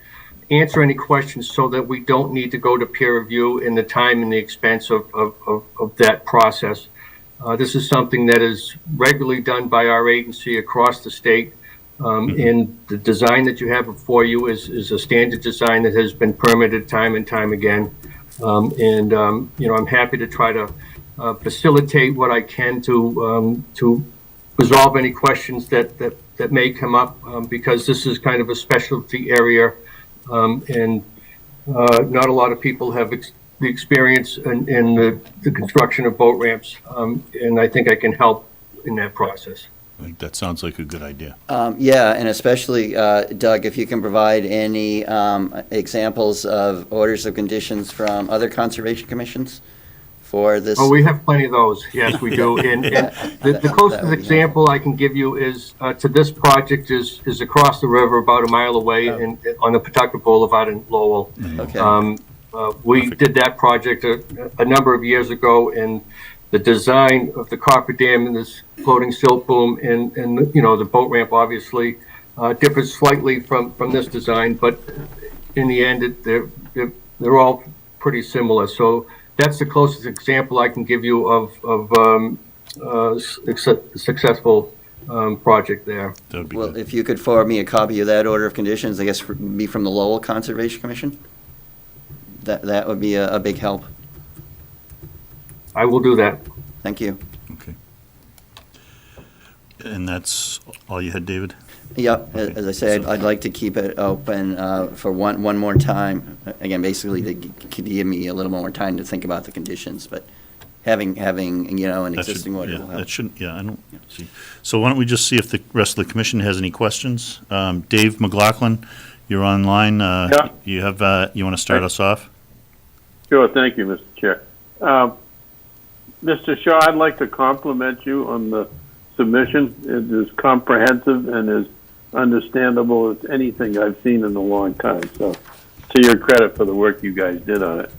L: answer any questions so that we don't need to go to peer review in the time and the expense of that process. This is something that is regularly done by our agency across the state. And the design that you have before you is a standard design that has been permitted time and time again. I'm happy to try to facilitate what I can to resolve any questions that may come up because this is kind of a specialty area. And not a lot of people have the experience in the construction of boat ramps, and I think I can help in that process.
A: I think that sounds like a good idea.
D: Yeah, and especially, Doug, if you can provide any examples of orders of conditions from other conservation commissions for this.
L: Oh, we have plenty of those. Yes, we do. And the closest example I can give you is to this project is across the river, about a mile away, on the Pawtucket Boulevard in Lowell.
D: Okay.
L: We did that project a number of years ago, and the design of the copper dam and this floating silt boom and the boat ramp obviously differs slightly from this design, but in the end they're all pretty similar. So that's the closest example I can give you of successful project there.
A: That would be
D: Well,
A: good.
D: if you could forward me a copy of that order of conditions, I guess be from the Lowell Conservation Commission, that would be a big help.
L: I will do that.
D: Thank you.
A: Okay. And that's all you had, David?
D: Yep,
A: Okay.
D: as I said, I'd like to keep it open for one more time. Again, basically to give me a little more time to think about the conditions, but having an
A: That
D: existing
A: should-
D: order
A: yeah,
D: will help.
A: that shouldn't, I don't see. So why don't we just see if the rest of the commission has any questions? Dave McLaughlin, you're online.
H: Yeah.
A: You want to start us off?
H: Sure, thank you, Mr. Chair. Mr. Shaw, I'd like to compliment you on the submission. It is comprehensive and as understandable as anything I've seen in a long time. So, to your credit for the work you guys did on it.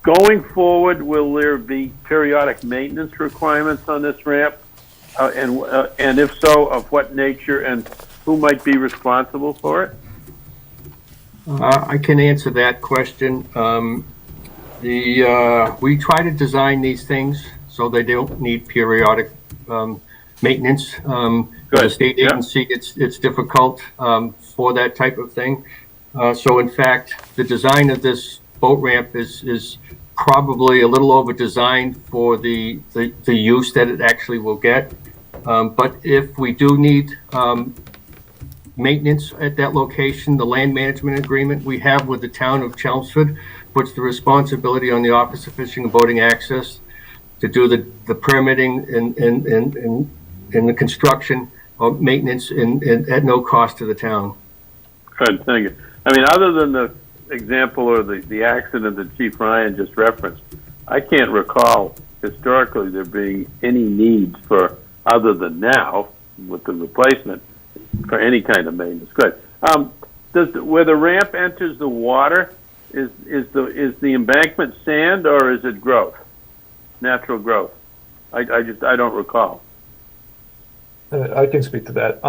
H: Going forward, will there be periodic maintenance requirements on this ramp? And if so, of what nature and who might be responsible for it?
L: I can answer that question. We try to design these things so they don't need periodic maintenance. For the state agency, it's difficult for that type of thing. So in fact, the design of this boat ramp is probably a little over-designed for the use that it actually will get. But if we do need maintenance at that location, the land management agreement we have with the town of Chelmsford puts the responsibility on the Office of Fishing and Boating Access to do the permitting and the construction of maintenance at no cost to the town.
H: Good, thank you. I mean, other than the example or the accident that Chief Ryan just referenced, I can't recall historically there being any needs for, other than now, with the replacement, for any kind of maintenance. Good. Where the ramp enters the water, is the embankment sand or is it growth? Natural growth? I don't recall.
J: I can speak to that.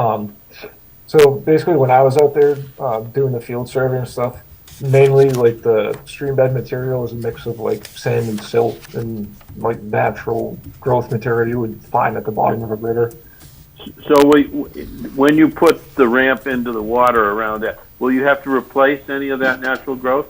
J: So basically, when I was out there doing the field survey and stuff, mainly like the stream bed material is a mix of like sand and silt and like natural growth material you would find at the bottom of a river.
H: So when you put the ramp into the water around that, will you have to replace any of that natural growth,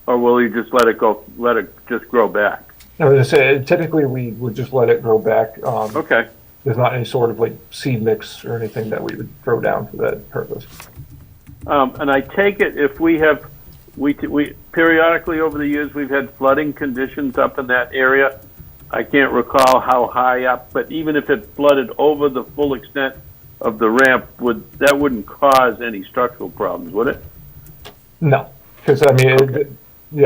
H: or will you just let it just grow back?
J: I was gonna say typically we would just let it grow back.
H: Okay.
J: There's not any sort of like seed mix or anything that we would throw down for that purpose.
H: And I take it if we periodically over the years we've had flooding conditions up in that area. I can't recall how high up, but even if it flooded over the full extent of the ramp, that wouldn't cause any structural problems, would it?
J: No, because I mean,
H: Okay.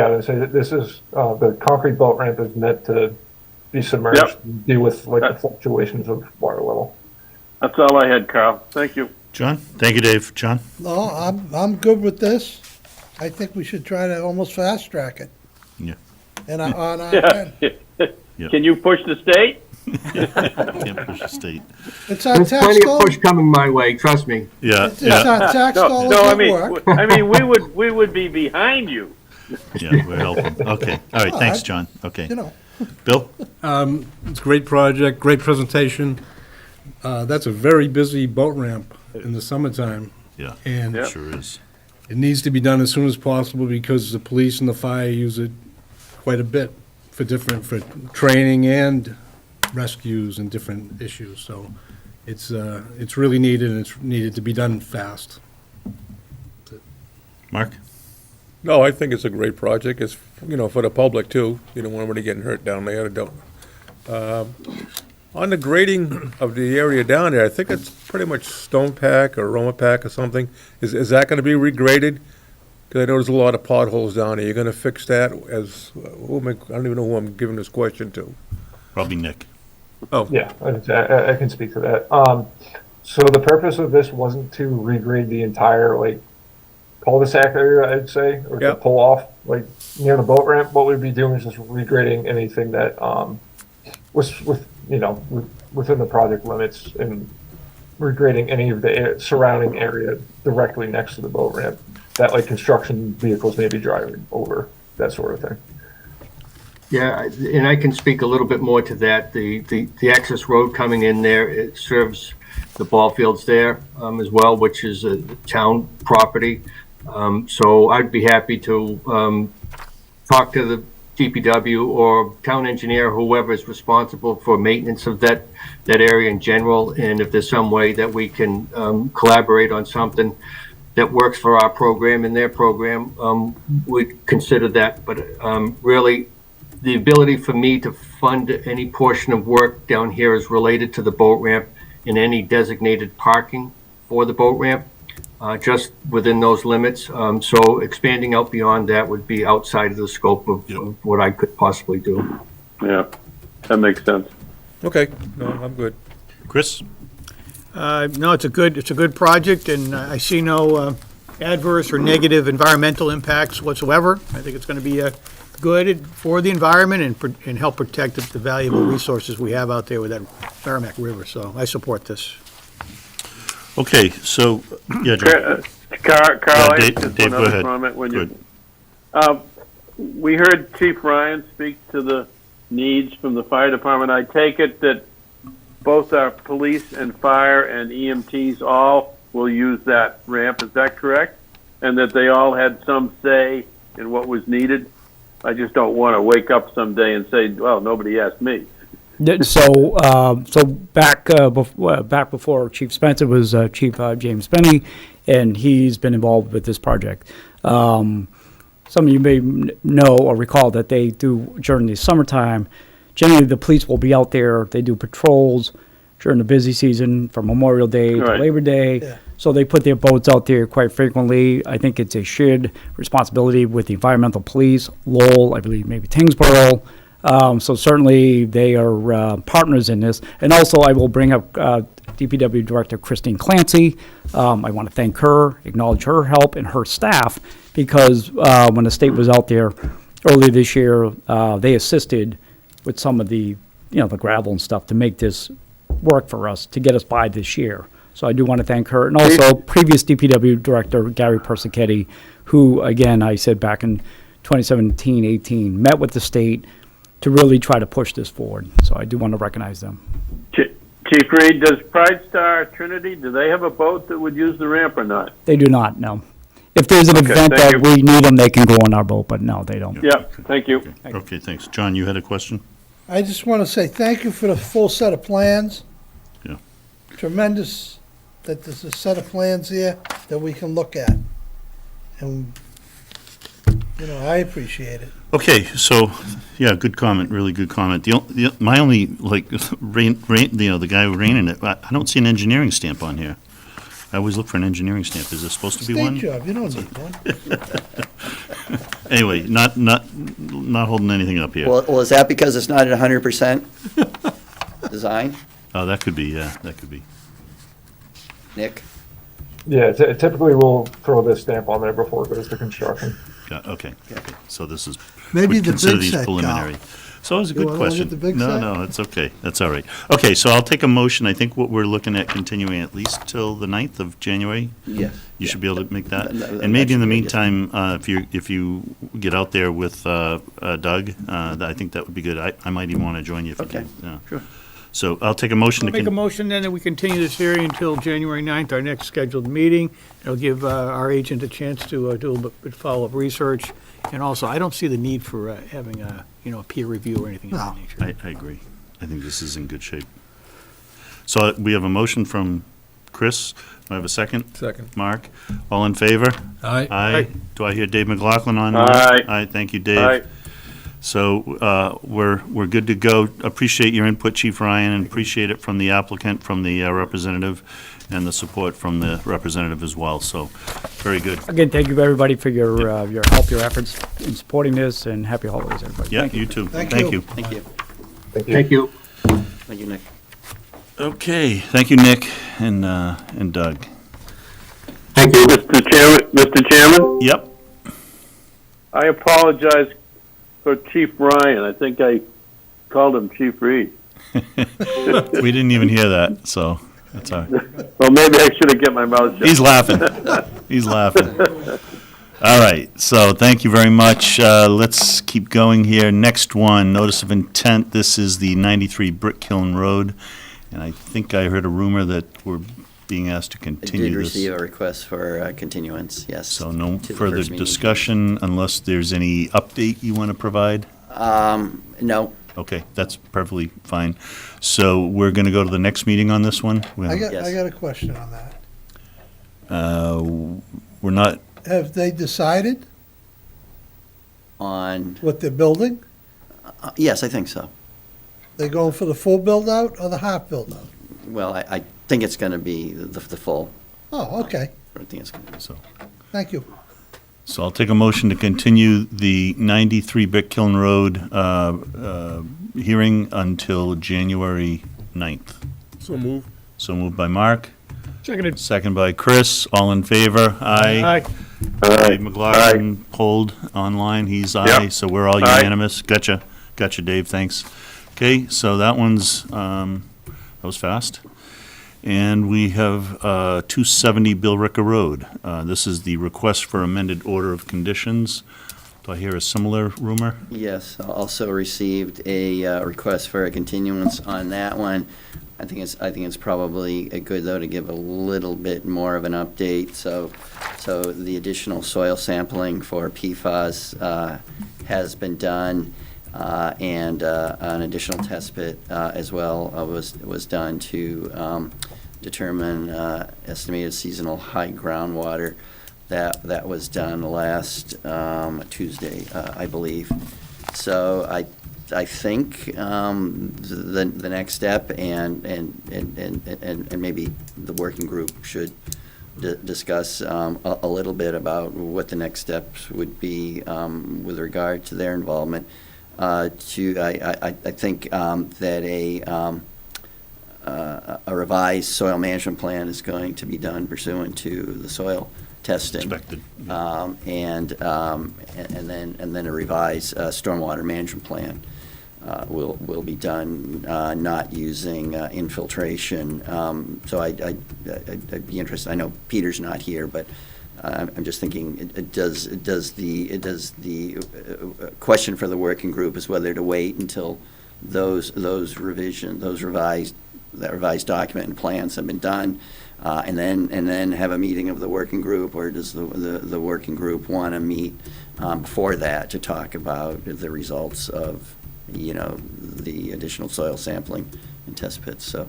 J: I would say that this is the concrete boat ramp is meant to be submerged
H: Yep.
J: and deal with like the fluctuations of water level.
H: That's all I had, Carl. Thank you.
A: John? Thank you, Dave. John?
I: No, I'm good with this. I think we should try to almost fast track it.
A: Yeah.
I: And on our
H: Yeah.
I: end.
A: Yep.
H: Can you push the state?
A: Can't push the state.
I: It's our
L: There's
I: tax
L: plenty of
I: dollar.
L: push coming my way, trust me.
A: Yeah,
I: It's
A: yeah,
I: our tax
H: No,
I: dollars
H: no.
I: at work.
H: We would be behind you.
A: yeah, we're helping. Okay, all right, thanks, John. Okay.
I: You know,
A: Bill?
G: It's a great project, great presentation. That's a very busy boat ramp in the summertime,
A: Yeah,
G: and
H: Yeah.
A: sure is.
G: it needs to be done as soon as possible because the police and the fire use it quite a bit for training and rescues and different issues. So it's really needed, and it's needed to be done fast.
A: Mark?
G: No, I think it's a great project. It's, for the public too. You don't want anybody getting hurt down there. On the grading of the area down there, I think it's pretty much stone pack or Roma pack or something. Is that gonna be regraded? Because I know there's a lot of potholes down there. You're gonna fix that I don't even know who I'm giving this question to.
A: Probably Nick.
G: Oh,
J: Yeah, I can speak to that. So the purpose of this wasn't to regrade the entire like cul-de-sac area, I'd say, or to
G: Yep.
J: pull off like near the boat ramp. What we'd be doing is just regrading anything that was within the project limits and regrading any of the surrounding area directly next to the boat ramp that like construction vehicles may be driving over, that sort of thing.
L: Yeah, and I can speak a little bit more to that. The access road coming in there, it serves the ball fields there as well, which is a town property. So I'd be happy to talk to the DPW or town engineer, whoever is responsible for maintenance of that area in general. And if there's some way that we can collaborate on something that works for our program and their program, we'd consider that. But really, the ability for me to fund any portion of work down here is related to the boat ramp and any designated parking for the boat ramp, just within those limits. So expanding out beyond that would be outside of the scope of what I could possibly do.
H: Yeah, that makes sense.
G: okay. No, I'm good.
A: Chris?
C: No, it's a good project, and I see no adverse or negative environmental impacts whatsoever. I think it's going to be good for the environment and help protect the valuable resources we have out there with that Merrimack River, so I support this.
A: Okay, so, yeah, John.
H: Carl, I
A: Dave,
H: have just
A: Dave,
H: one
A: go
H: other
A: ahead.
H: comment.
A: Good.
H: We heard Chief Ryan speak to the needs from the fire department. I take it that both our police and fire and EMTs all will use that ramp. Is that correct? And that they all had some say in what was needed? I just don't want to wake up someday and say, well, nobody asked me.
K: So back before Chief Spencer was Chief James Benny, and he's been involved with this project. Some of you may know or recall that they do during the summertime. Generally, the police will be out there. They do patrols during the busy season from Memorial Day to
H: Right.
K: Labor Day.
I: Yeah.
K: So they put their boats out there quite frequently. I think it's a shared responsibility with the environmental police, Lowell, I believe maybe Tingsboro. So certainly they are partners in this. And also I will bring up DPW Director Christine Clancy. I want to thank her, acknowledge her help and her staff, because when the state was out there earlier this year, they assisted with some of the, the gravel and stuff to make this work for us, to get us by this year. So I do want to thank her. And also previous DPW Director Gary Persichetti, who, again, I said back in 2017-18, met with the state to really try to push this forward. So I do want to recognize them.
H: Chief Reed, does Pride Star Trinity, do they have a boat that would use the ramp or not?
K: They do not, no. If there's an
H: Okay,
K: event
H: thank
K: that
H: you.
K: we need them, they can go on our boat, but no, they don't.
H: Yeah, thank you.
A: Okay, thanks. John, you had a question?
I: I just want to say thank you for the full set of plans.
A: Yeah.
I: Tremendous that there's a set of plans here that we can look at. And, I appreciate it.
A: Okay, so, yeah, good comment, really good comment. My only, the guy who ran in it, I don't see an engineering stamp on here. I always look for an engineering stamp. Is there supposed to be
I: State
A: one?
I: job, you don't need one.
A: Anyway, not holding anything up here.
D: Well, is that because it's not at 100% design,
A: Oh, that could be, yeah, that could be.
D: Nick?
J: Yeah, typically we'll throw this stamp on there before it goes to construction.
A: Okay, so this is,
I: Maybe
A: would
I: the
A: consider
I: big
A: these
I: set, Cal.
A: preliminary. So it was a
I: You
A: good
I: wanna look at
A: question.
I: the big
A: No,
I: set?
A: no, it's okay, that's all right. Okay, so I'll take a motion, I think what we're looking at continuing at least till the 9th of January.
D: Yes.
A: You should be able to make that.
D: That
A: And maybe in the
D: should be good.
A: meantime, if you get out there with Doug, I think that would be good. I might even want to join you if you
D: Okay,
A: do. Yeah.
D: sure.
A: So I'll take a motion
C: I'll
A: to.
C: make a motion then that we continue this hearing until January 9th, our next scheduled meeting. It'll give our agent a chance to do a little bit follow-up research. And also, I don't see the need for having a peer review or anything of that nature.
A: I agree. I think this is in good shape. So we have a motion from Chris. Do I have a second?
G: Second.
A: Mark? All in favor?
G: Aye.
A: Aye. Do I hear Dave McLaughlin on?
H: Aye.
A: Aye, thank you, Dave.
H: Aye.
A: So we're good to go. Appreciate your input, Chief Ryan, and appreciate it from the applicant, from the representative, and the support from the representative as well. So, very good.
K: Again, thank you, everybody, for your help, your efforts in supporting this, and happy holidays, everybody.
A: Yeah,
K: Thank
A: you too.
I: Thank
A: Thank
I: you.
A: you.
D: Thank you.
J: Thank you.
L: Thank you.
D: Thank you, Nick.
A: Okay, thank you, Nick and Doug.
L: Thank you.
H: Mr. Chairman,
A: Yep.
H: I apologize for Chief Ryan. I think I called him Chief Reed.
A: We didn't even hear that, so that's all right.
H: Well, maybe I should have kept my mouth shut.
A: He's laughing. He's laughing. All right, so thank you very much. Let's keep going here. Next one, notice of intent. This is the 93 Brick Kiln Road, and I think I heard a rumor that we're being asked to
D: I
A: continue
D: did
A: this.
D: receive a request for continuance, yes.
A: So no
D: to the
A: further
D: first meeting.
A: discussion unless there's any update you want to provide?
D: No,
A: Okay, that's perfectly fine. So we're going to go to the next meeting on this one?
I: I
D: Yes.
I: got a question on that.
A: We're not,
I: Have they decided
D: on,
I: what they're building?
D: yes, I think so.
I: They going for the full build-out or the half build-out?
D: Well, I think it's going to be the full.
I: Oh, okay,
D: I think it's going to be.
A: so.
I: thank you.
A: So I'll take a motion to continue the 93 Brick Kiln Road hearing until January 9th.
G: So move.
A: So moved by Mark,
C: Seconded.
A: second by Chris. All in favor? Aye. Dave McLaughlin polled online. He's aye,
H: Yep.
A: so we're all
H: Aye.
A: unanimous. Gotcha, Dave, thanks. Okay, so that one's, that was fast. And we have 270 Billerica Road. This is the request for amended order of conditions. Do I hear a similar rumor?
D: Yes, I also received a request for a continuance on that one. I think it's probably good, though, to give a little bit more of an update. So the additional soil sampling for PFAS has been done, and an additional test pit as well was done to determine estimated seasonal high groundwater. That was done last Tuesday, I believe. So I think the next step and maybe the working group should discuss a little bit about what the next steps would be with regard to their involvement. I think that a revised soil management plan is going to be done pursuant to the soil testing.
A: Expected.
D: And then a revised stormwater management plan will be done, not using infiltration. So I'd be interested. I know Peter's not here, but I'm just thinking, does the question for the working group is whether to wait until that revised document and plans have been done, and then have a meeting of the working group, or does the working group want to meet before that to talk about the results of the additional soil sampling and test pits? So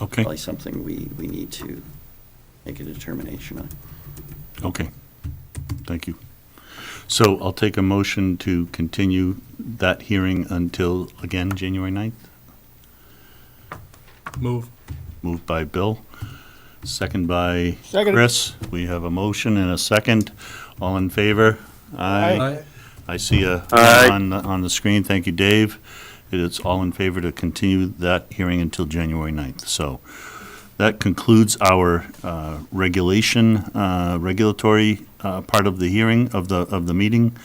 A: Okay.
D: probably something we need to make a determination on.
A: Okay, thank you. So I'll take a motion to continue that hearing until, again, January 9th?
G: Move.
A: Moved by Bill, second by
C: Second.
A: Chris. We have a motion and a second. All in favor?
C: Aye.
A: I see a
H: Aye.
A: on the screen. Thank you, Dave. It's all in favor to continue that hearing until January 9th. So that concludes our regulatory part of the hearing, of the meeting.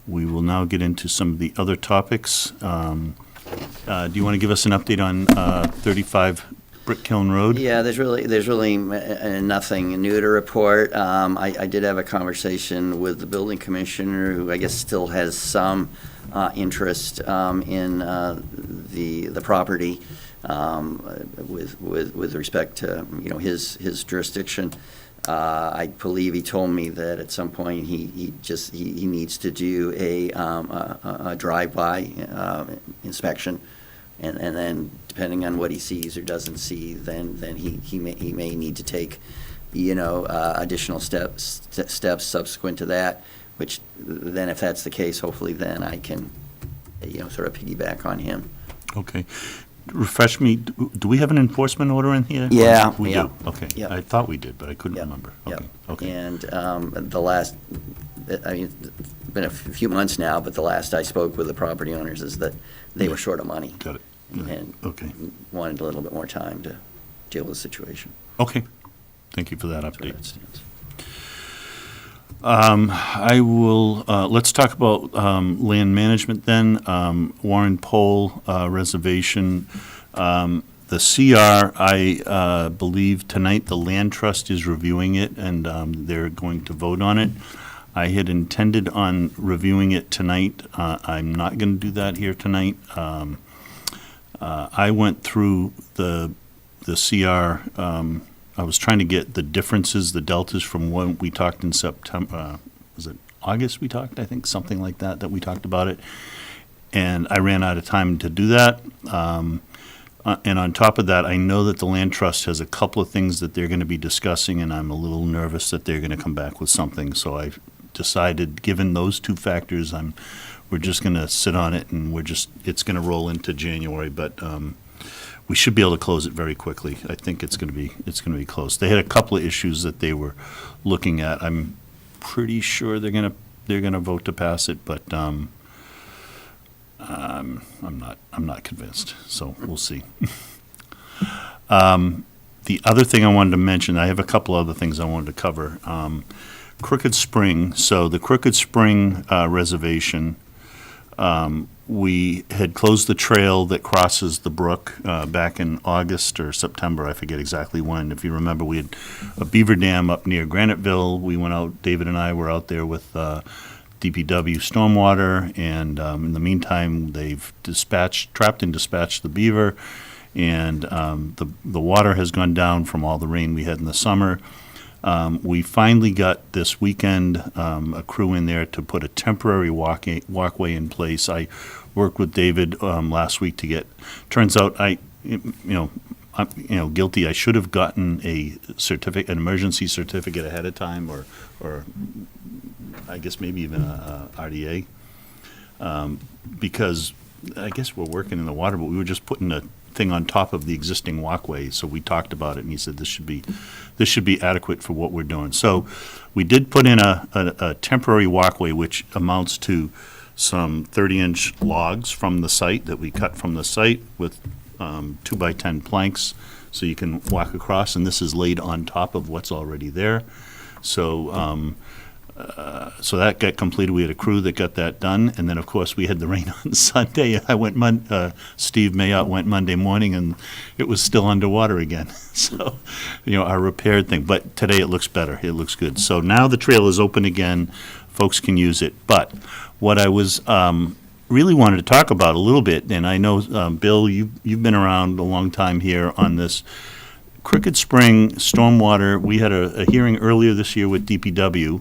A: We will now get into some of the other topics. Do you want to give us an update on 35 Brick Kiln Road?
D: Yeah, there's really nothing new to report. I did have a conversation with the building commissioner, who I guess still has some interest in the property with respect to his jurisdiction. I believe he told me that at some point he needs to do a drive-by inspection, and then depending on what he sees or doesn't see, then he may need to take additional steps subsequent to that. Which then, if that's the case, hopefully then I can sort of piggyback on him.
A: Okay. Refresh me, do we have an enforcement order in here?
D: Yeah,
A: We
D: yeah.
A: do, okay.
D: Yeah.
A: I thought we did, but I couldn't
D: Yep,
A: remember.
D: yep.
A: Okay, okay.
D: And the last, it's been a few months now, but the last I spoke with the property owners is that they were short of money
A: Got it.
D: and
A: Okay,
D: wanted a little bit more time to deal with the situation.
A: okay. Thank you for that
D: That's where
A: update.
D: that stands.
A: I will, let's talk about land management then. Warren Pole Reservation. The CR, I believe tonight the Land Trust is reviewing it, and they're going to vote on it. I had intended on reviewing it tonight. I'm not going to do that here tonight. I went through the CR. I was trying to get the differences, the deltas from when we talked in September. Was it August we talked? I think something like that we talked about it. And I ran out of time to do that. And on top of that, I know that the Land Trust has a couple of things that they're going to be discussing, and I'm a little nervous that they're going to come back with something. So I decided, given those two factors, we're just going to sit on it, and it's going to roll into January. But we should be able to close it very quickly. I think it's going to be close. They had a couple of issues that they were looking at. I'm pretty sure they're going to vote to pass it, but I'm not convinced. So we'll see. The other thing I wanted to mention, I have a couple other things I wanted to cover. Crooked Spring. So the Crooked Spring Reservation. We had closed the trail that crosses the brook back in August or September, I forget exactly when. If you remember, we had a beaver dam up near Graniteville. We went out, David and I were out there with DPW stormwater, and in the meantime, they've trapped and dispatched the beaver, and the water has gone down from all the rain we had in the summer. We finally got this weekend a crew in there to put a temporary walkway in place. I worked with David last week to get. Turns out I'm guilty. I should have gotten a certificate, an emergency certificate ahead of time, or I guess maybe even a RDA, because I guess we're working in the water, but we were just putting a thing on top of the existing walkway. So we talked about it, and he said this should be adequate for what we're doing. So we did put in a temporary walkway, which amounts to some 30-inch logs from the site that we cut from the site with 2x10 planks, so you can walk across, and this is laid on top of what's already there. So so that got completed. We had a crew that got that done, and then of course we had the rain on Sunday. I went Steve Mayotte went Monday morning, and it was still underwater again. So, our repaired thing. But today it looks better. It looks good. So now the trail is open again. Folks can use it. But what I was really wanted to talk about a little bit, and I know Bill, you've been around a long time here on this Crooked Spring stormwater. We had a hearing earlier this year with DPW.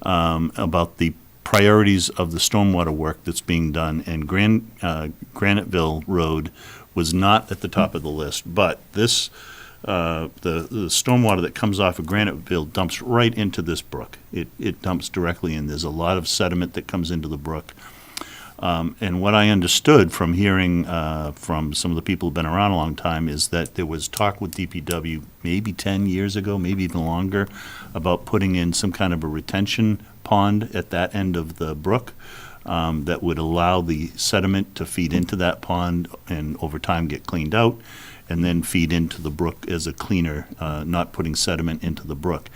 A: About the priorities of the stormwater work that's being done, and Graniteville Road was not at the top of the list, but this, the stormwater that comes off of Graniteville dumps right into this brook. It dumps directly in. There's a lot of sediment that comes into the brook. And what I understood from hearing from some of the people who've been around a long time is that there was talk with DPW maybe 10 years ago, maybe even longer, about putting in some kind of a retention pond at that end of the brook that would allow the sediment to feed into that pond and over time get cleaned out and then feed into the brook as a cleaner, not putting sediment into the brook.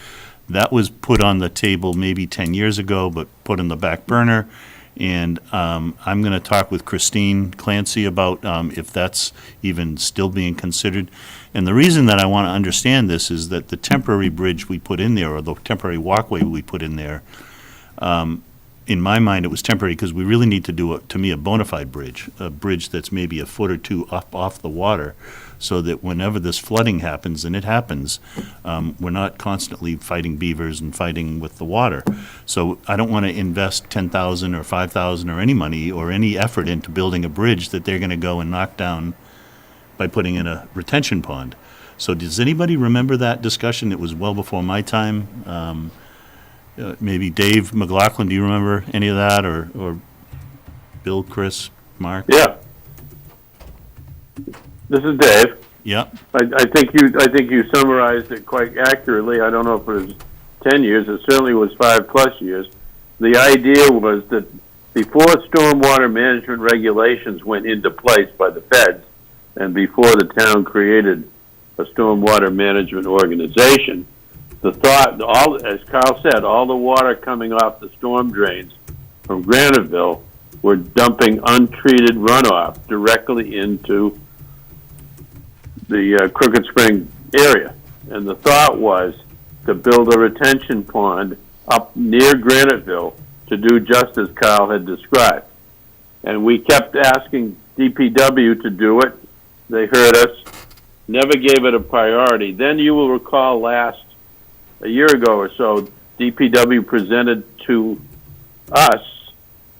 A: That was put on the table maybe 10 years ago, but put in the back burner. And I'm going to talk with Christine Clancy about if that's even still being considered. And the reason that I want to understand this is that the temporary bridge we put in there, or the temporary walkway we put in there, in my mind, it was temporary because we really need to do, to me, a bona fide bridge, a bridge that's maybe a foot or two up off the water, so that whenever this flooding happens, and it happens, we're not constantly fighting beavers and fighting with the water. So I don't want to invest $10,000 or $5,000 or any money or any effort into building a bridge that they're going to go and knock down by putting in a retention pond. So does anybody remember that discussion? It was well before my time. Maybe Dave McLaughlin, do you remember any of that, or Bill, Chris, Mark?
H: Yeah. This is Dave.
A: Yeah.
H: I think you summarized it quite accurately. I don't know if it was 10 years. It certainly was 5+ years. The idea was that before stormwater management regulations went into place by the feds, and before the town created a stormwater management organization, the thought, as Carl said, all the water coming off the storm drains from Graniteville were dumping untreated runoff directly into the Crooked Spring area. And the thought was to build a retention pond up near Graniteville to do just as Carl had described. And we kept asking DPW to do it. They heard us, never gave it a priority. Then you will recall a year ago or so, DPW presented to us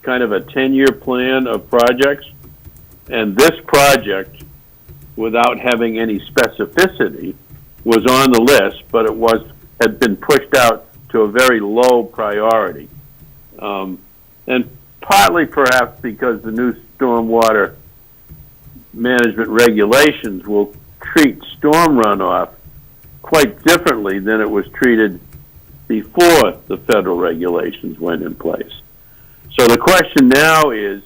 H: kind of a 10-year plan of projects. And this project, without having any specificity, was on the list, but it had been pushed out to a very low priority. And partly perhaps because the new stormwater management regulations will treat storm runoff quite differently than it was treated before the federal regulations went in place. So the question now is,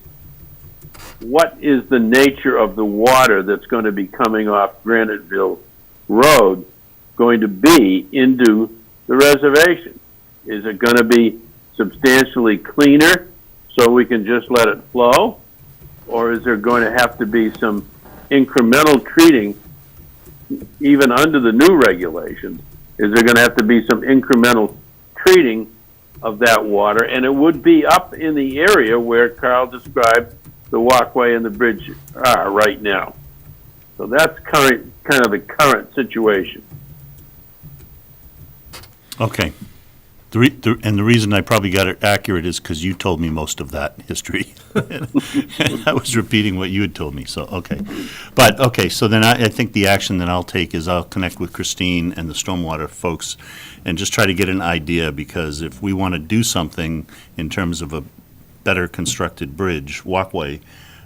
H: what is the nature of the water that's going to be coming off Graniteville Road going to be into the reservation? Is it going to be substantially cleaner so we can just let it flow? Or is there going to have to be some incremental treating, even under the new regulations? Is there going to have to be some incremental treating of that water? And it would be up in the area where Carl described the walkway and the bridge are right now. So that's kind of the current situation.
A: Okay. And the reason I probably got it accurate is because you told me most of that history. And I was repeating what you had told me, so, okay. But, okay, so then I think the action that I'll take is I'll connect with Christine and the stormwater folks and just try to get an idea, because if we want to do something in terms of a better constructed bridge, walkway,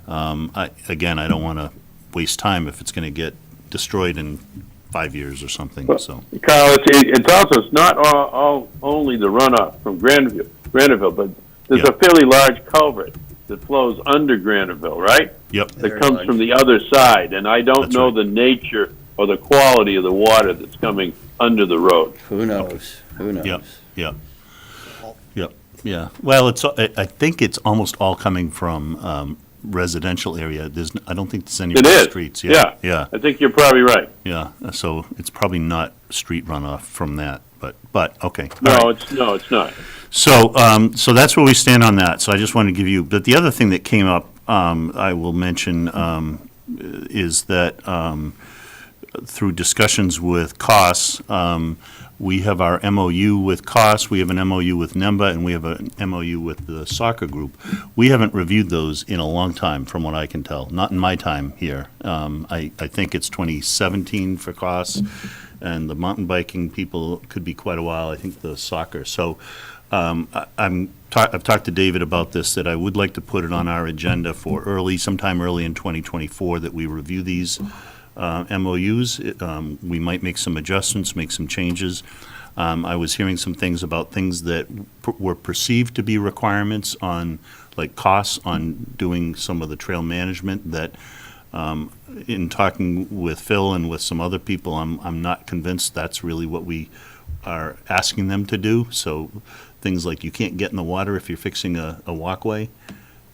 A: I don't want to waste time if it's going to get destroyed in 5 years or something, so.
H: Carl, it's not all only the runoff from Graniteville, but there's a fairly large culvert that flows under Graniteville, right?
A: Yep.
H: That
D: Very
H: comes
D: large.
H: from the other side, and I don't
A: That's
H: know
A: right.
H: the nature or the quality of the water that's coming under the road.
D: Who knows? Who knows?
A: Yep, yep. Yep, yeah. Well, I think it's almost all coming from residential area. I don't think there's any
H: It is.
A: streets. Yeah. Yeah,
H: I think you're probably right.
A: yeah. So it's probably not street runoff from that, but, okay. All
H: No,
A: right.
H: it's not.
A: So that's where we stand on that. So I just wanted to give you, but the other thing that came up, I will mention, is that through discussions with COS, we have our MOU with COS, we have an MOU with NEMBA, and we have an MOU with the soccer group. We haven't reviewed those in a long time, from what I can tell, not in my time here. I think it's 2017 for COS, and the mountain biking people could be quite a while, I think the soccer. So I've talked to David about this, that I would like to put it on our agenda for sometime early in 2024, that we review these MOUs. We might make some adjustments, make some changes. I was hearing some things about things that were perceived to be requirements on, like costs on doing some of the trail management, that in talking with Phil and with some other people, I'm not convinced that's really what we are asking them to do. So things like you can't get in the water if you're fixing a walkway.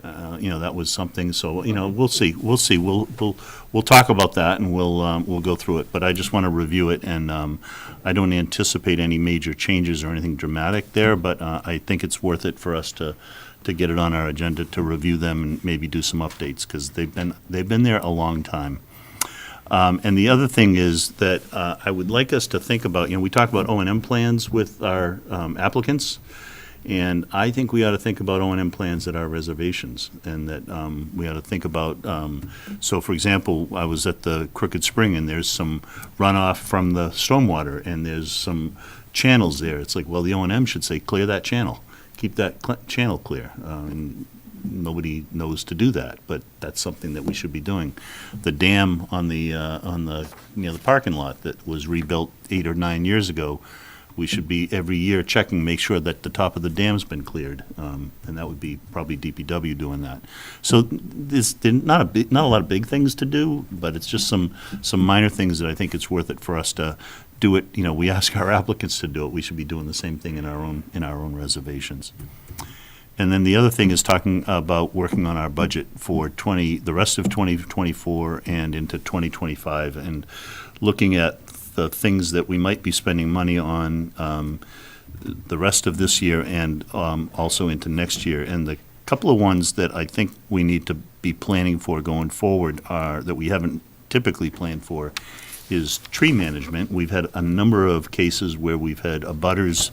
A: That was something, so, we'll see. We'll talk about that, and we'll go through it, but I just want to review it, and I don't anticipate any major changes or anything dramatic there, but I think it's worth it for us to get it on our agenda to review them and maybe do some updates, because they've been there a long time. And the other thing is that I would like us to think about, we talk about O&M plans with our applicants, and I think we ought to think about O&M plans at our reservations, and that we ought to think about, so for example, I was at the Crooked Spring, and there's some runoff from the stormwater, and there's some channels there. It's like, well, the O&M should say, clear that channel, keep that channel clear. And nobody knows to do that, but that's something that we should be doing. The dam on the the parking lot that was rebuilt 8 or 9 years ago, we should be every year checking, make sure that the top of the dam's been cleared, and that would be probably DPW doing that. So there's not a lot of big things to do, but it's just some minor things that I think it's worth it for us to do it. We ask our applicants to do it. We should be doing the same thing in our own reservations. And then the other thing is talking about working on our budget for the rest of 2024 and into 2025, and looking at the things that we might be spending money on the rest of this year and also into next year. And the couple of ones that I think we need to be planning for going forward that we haven't typically planned for is tree management. We've had a number of cases where we've had abutters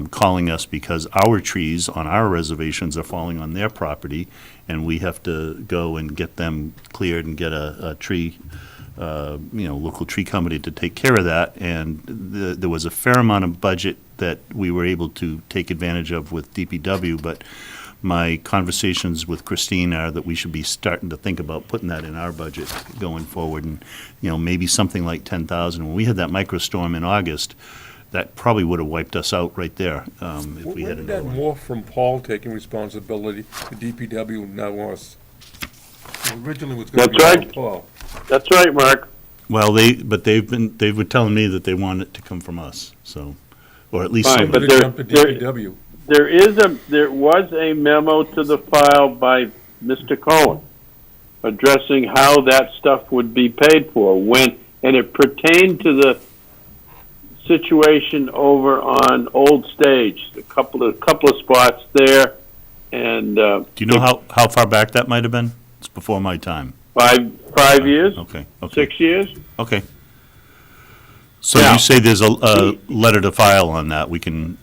A: calling us because our trees on our reservations are falling on their property, and we have to go and get them cleared and get a tree local tree company to take care of that, and there was a fair amount of budget that we were able to take advantage of with DPW, but my conversations with Christine are that we should be starting to think about putting that in our budget going forward, and, maybe something like 10,000. When we had that microstorm in August, that probably would have wiped us out right there, if we had
G: When did
A: another
G: that
A: one.
G: morph from Paul taking responsibility to DPW, now us? Originally it was going to be
H: That's right.
G: Paul.
H: That's right, Mark.
A: Well, they were telling me that they want it to come from us, so, or at least
H: Fine,
A: some.
H: but
G: But jump to DPW.
H: There was a memo to the file by Mr. Cohen addressing how that stuff would be paid for and it pertained to the situation over on Old Stage, a couple of spots there, and
A: Do you know how far back that might have been? It's before my time.
H: 5 years,
A: Okay,
H: 6 years?
A: okay. So
H: Yeah.
A: you say there's a letter to file on that, we can,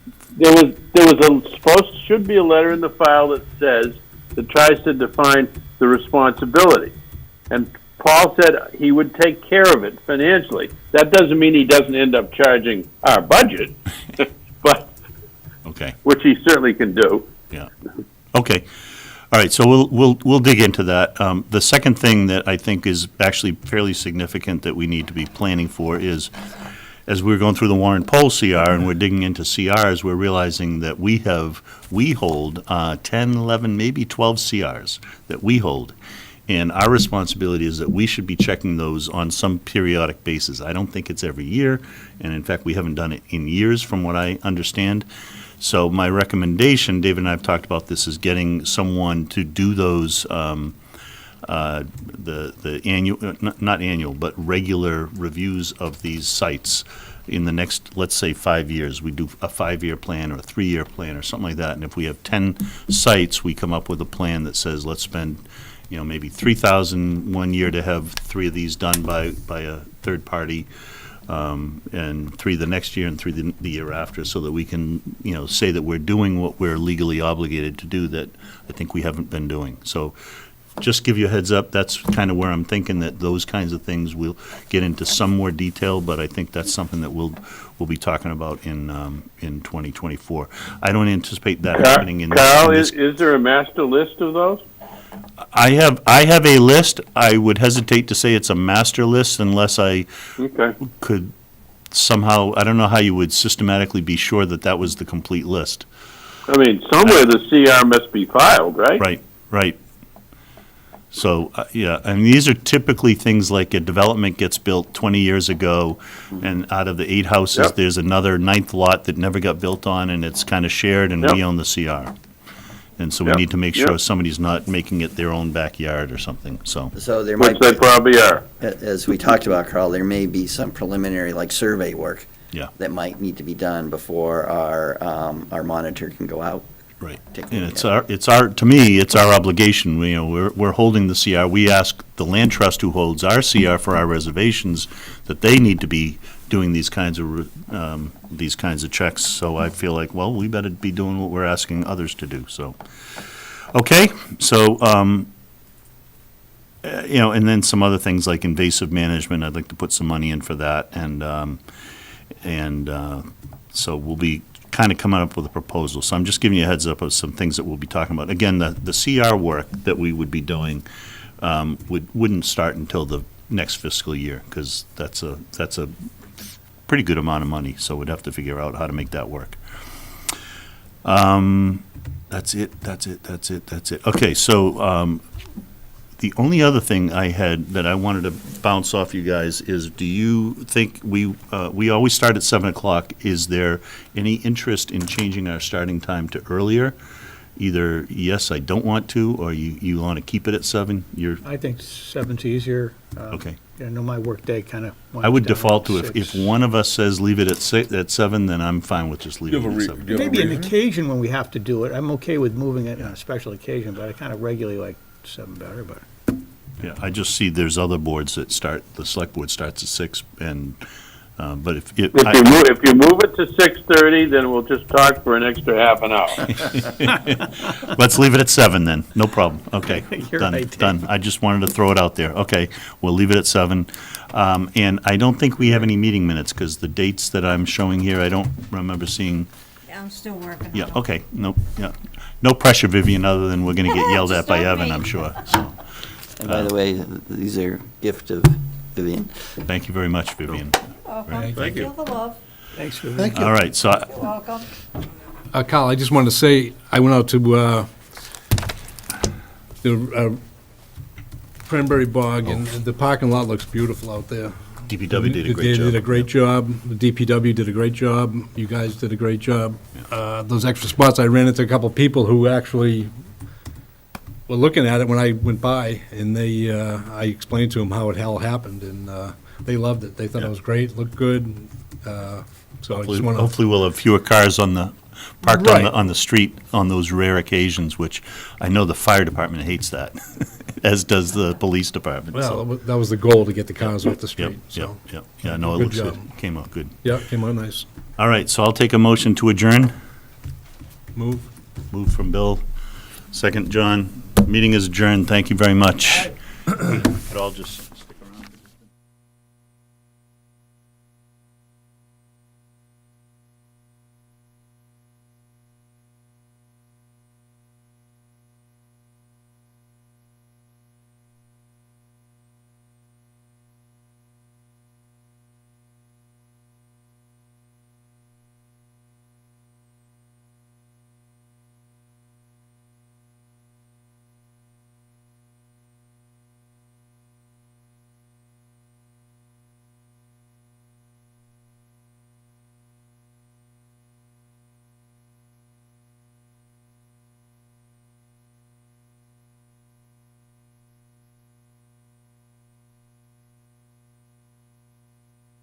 H: Should be a letter in the file that tries to define the responsibility. And Paul said he would take care of it financially. That doesn't mean he doesn't end up charging our budget, but,
A: okay.
H: which he certainly can do.
A: Yeah. Okay. All right, so we'll dig into that. The second thing that I think is actually fairly significant that we need to be planning for is, as we're going through the Warren Poll CR and we're digging into CRs, we're realizing that we hold 10, 11, maybe 12 CRs that we hold. And our responsibility is that we should be checking those on some periodic basis. I don't think it's every year, and in fact, we haven't done it in years, from what I understand. So my recommendation, David and I have talked about this, is getting someone to do those, the annual, not annual, but regular reviews of these sites in the next, let's say, 5 years. We do a 5-year plan or a 3-year plan or something like that. And if we have 10 sites, we come up with a plan that says, let's spend, maybe $3,000 one year to have 3 of these done by a third party, and 3 the next year and 3 the year after, so that we can, say that we're doing what we're legally obligated to do that I think we haven't been doing. So just give you a heads up, that's kind of where I'm thinking that those kinds of things we'll get into some more detail, but I think that's something that we'll be talking about in 2024. I don't anticipate that happening in
H: Carl,
A: this.
H: is there a master list of those?
A: I have a list. I would hesitate to say it's a master list unless I
H: Okay.
A: could somehow, I don't know how you would systematically be sure that that was the complete list.
H: I mean, somewhere the CR must be filed, right?
A: Right. So, yeah, and these are typically things like a development gets built 20 years ago, and out of the 8 houses,
H: Yep.
A: there's another 9th lot that never got built on, and it's kind of shared, and we
H: Yep.
A: own the CR. And so we
H: Yep.
A: need to make sure
H: Yep.
A: somebody's not making it their own backyard or something, so.
D: So there might
H: Which they
D: be,
H: probably are.
D: as we talked about, Carl, there may be some preliminary, like, survey work
A: Yeah.
D: that might need to be done before our monitor can go out.
A: Right.
D: Take a
A: And
D: look
A: it's our, to me, it's our obligation, we're holding the CR. We ask the land trust who holds our CR for our reservations that they need to be doing these kinds of checks. So I feel like, well, we better be doing what we're asking others to do, so. Okay, so, and then some other things like invasive management, I'd like to put some money in for that, and so we'll be kind of coming up with a proposal. So I'm just giving you a heads up of some things that we'll be talking about. Again, the CR work that we would be doing wouldn't start until the next fiscal year, because that's a pretty good amount of money, so we'd have to figure out how to make that work. That's it. Okay, so the only other thing I had that I wanted to bounce off you guys is, do you think we always start at 7 o'clock? Is there any interest in changing our starting time to earlier? Either, yes, I don't want to, or you want to keep it at 7?
C: I think 7's easier.
A: Okay.
C: I know my workday kind of.
A: I would default to, if one of us says leave it at 7, then I'm fine with just leaving it at 7.
C: Maybe an occasion when we have to do it. I'm okay with moving it on a special occasion, but I kind of regularly like 7 better, but.
A: Yeah, I just see there's other boards that the select board starts at 6, and, but if
H: If you move it to 6:30, then we'll just talk for an extra half an hour.
A: let's leave it at 7 then, no problem, okay.
C: You're
A: Done,
C: right, Dave.
A: done. I just wanted to throw it out there, okay, we'll leave it at 7. And I don't think we have any meeting minutes, because the dates that I'm showing here, I don't remember seeing.
M: Yeah, I'm still working on
A: Yeah,
M: it.
A: okay, no pressure, Vivian, other than we're gonna get yelled at by
M: Just don't
A: Evan,
M: me.
A: I'm sure, so.
D: And by the way, these are gift of Vivian.
A: Thank you very much, Vivian.
M: Welcome.
G: Thank you.
M: Feel the love.
C: Thanks for
I: Thank you.
A: All right, so,
M: You're welcome.
G: Carl, I just wanted to say, I went out to the Cranberry Bog, and the parking lot looks beautiful out there.
A: DPW did a great
G: They
A: job.
G: did a great job. The DPW did a great job. You guys did a great job. Those extra spots, I ran into a couple people who actually were looking at it when I went by, and I explained to them how it all happened, and they loved it. They thought it was great, looked good. So I just want to,
A: Hopefully we'll have fewer cars on the parked on
C: Right.
A: on the street on those rare occasions, which I know the fire department hates that, as does the police department, so.
N: Well, that was the goal, to get the cars off the
A: Yep,
N: street,
A: yep,
N: so.
A: yep. Yeah, no, it
N: Good
A: looks good.
N: job.
A: Came out good.
N: Yeah, came out nice.
A: All right, so I'll take a motion to adjourn.
N: Move.
A: Move from Bill. Second, John. Meeting is adjourned. Thank you very much. Could all just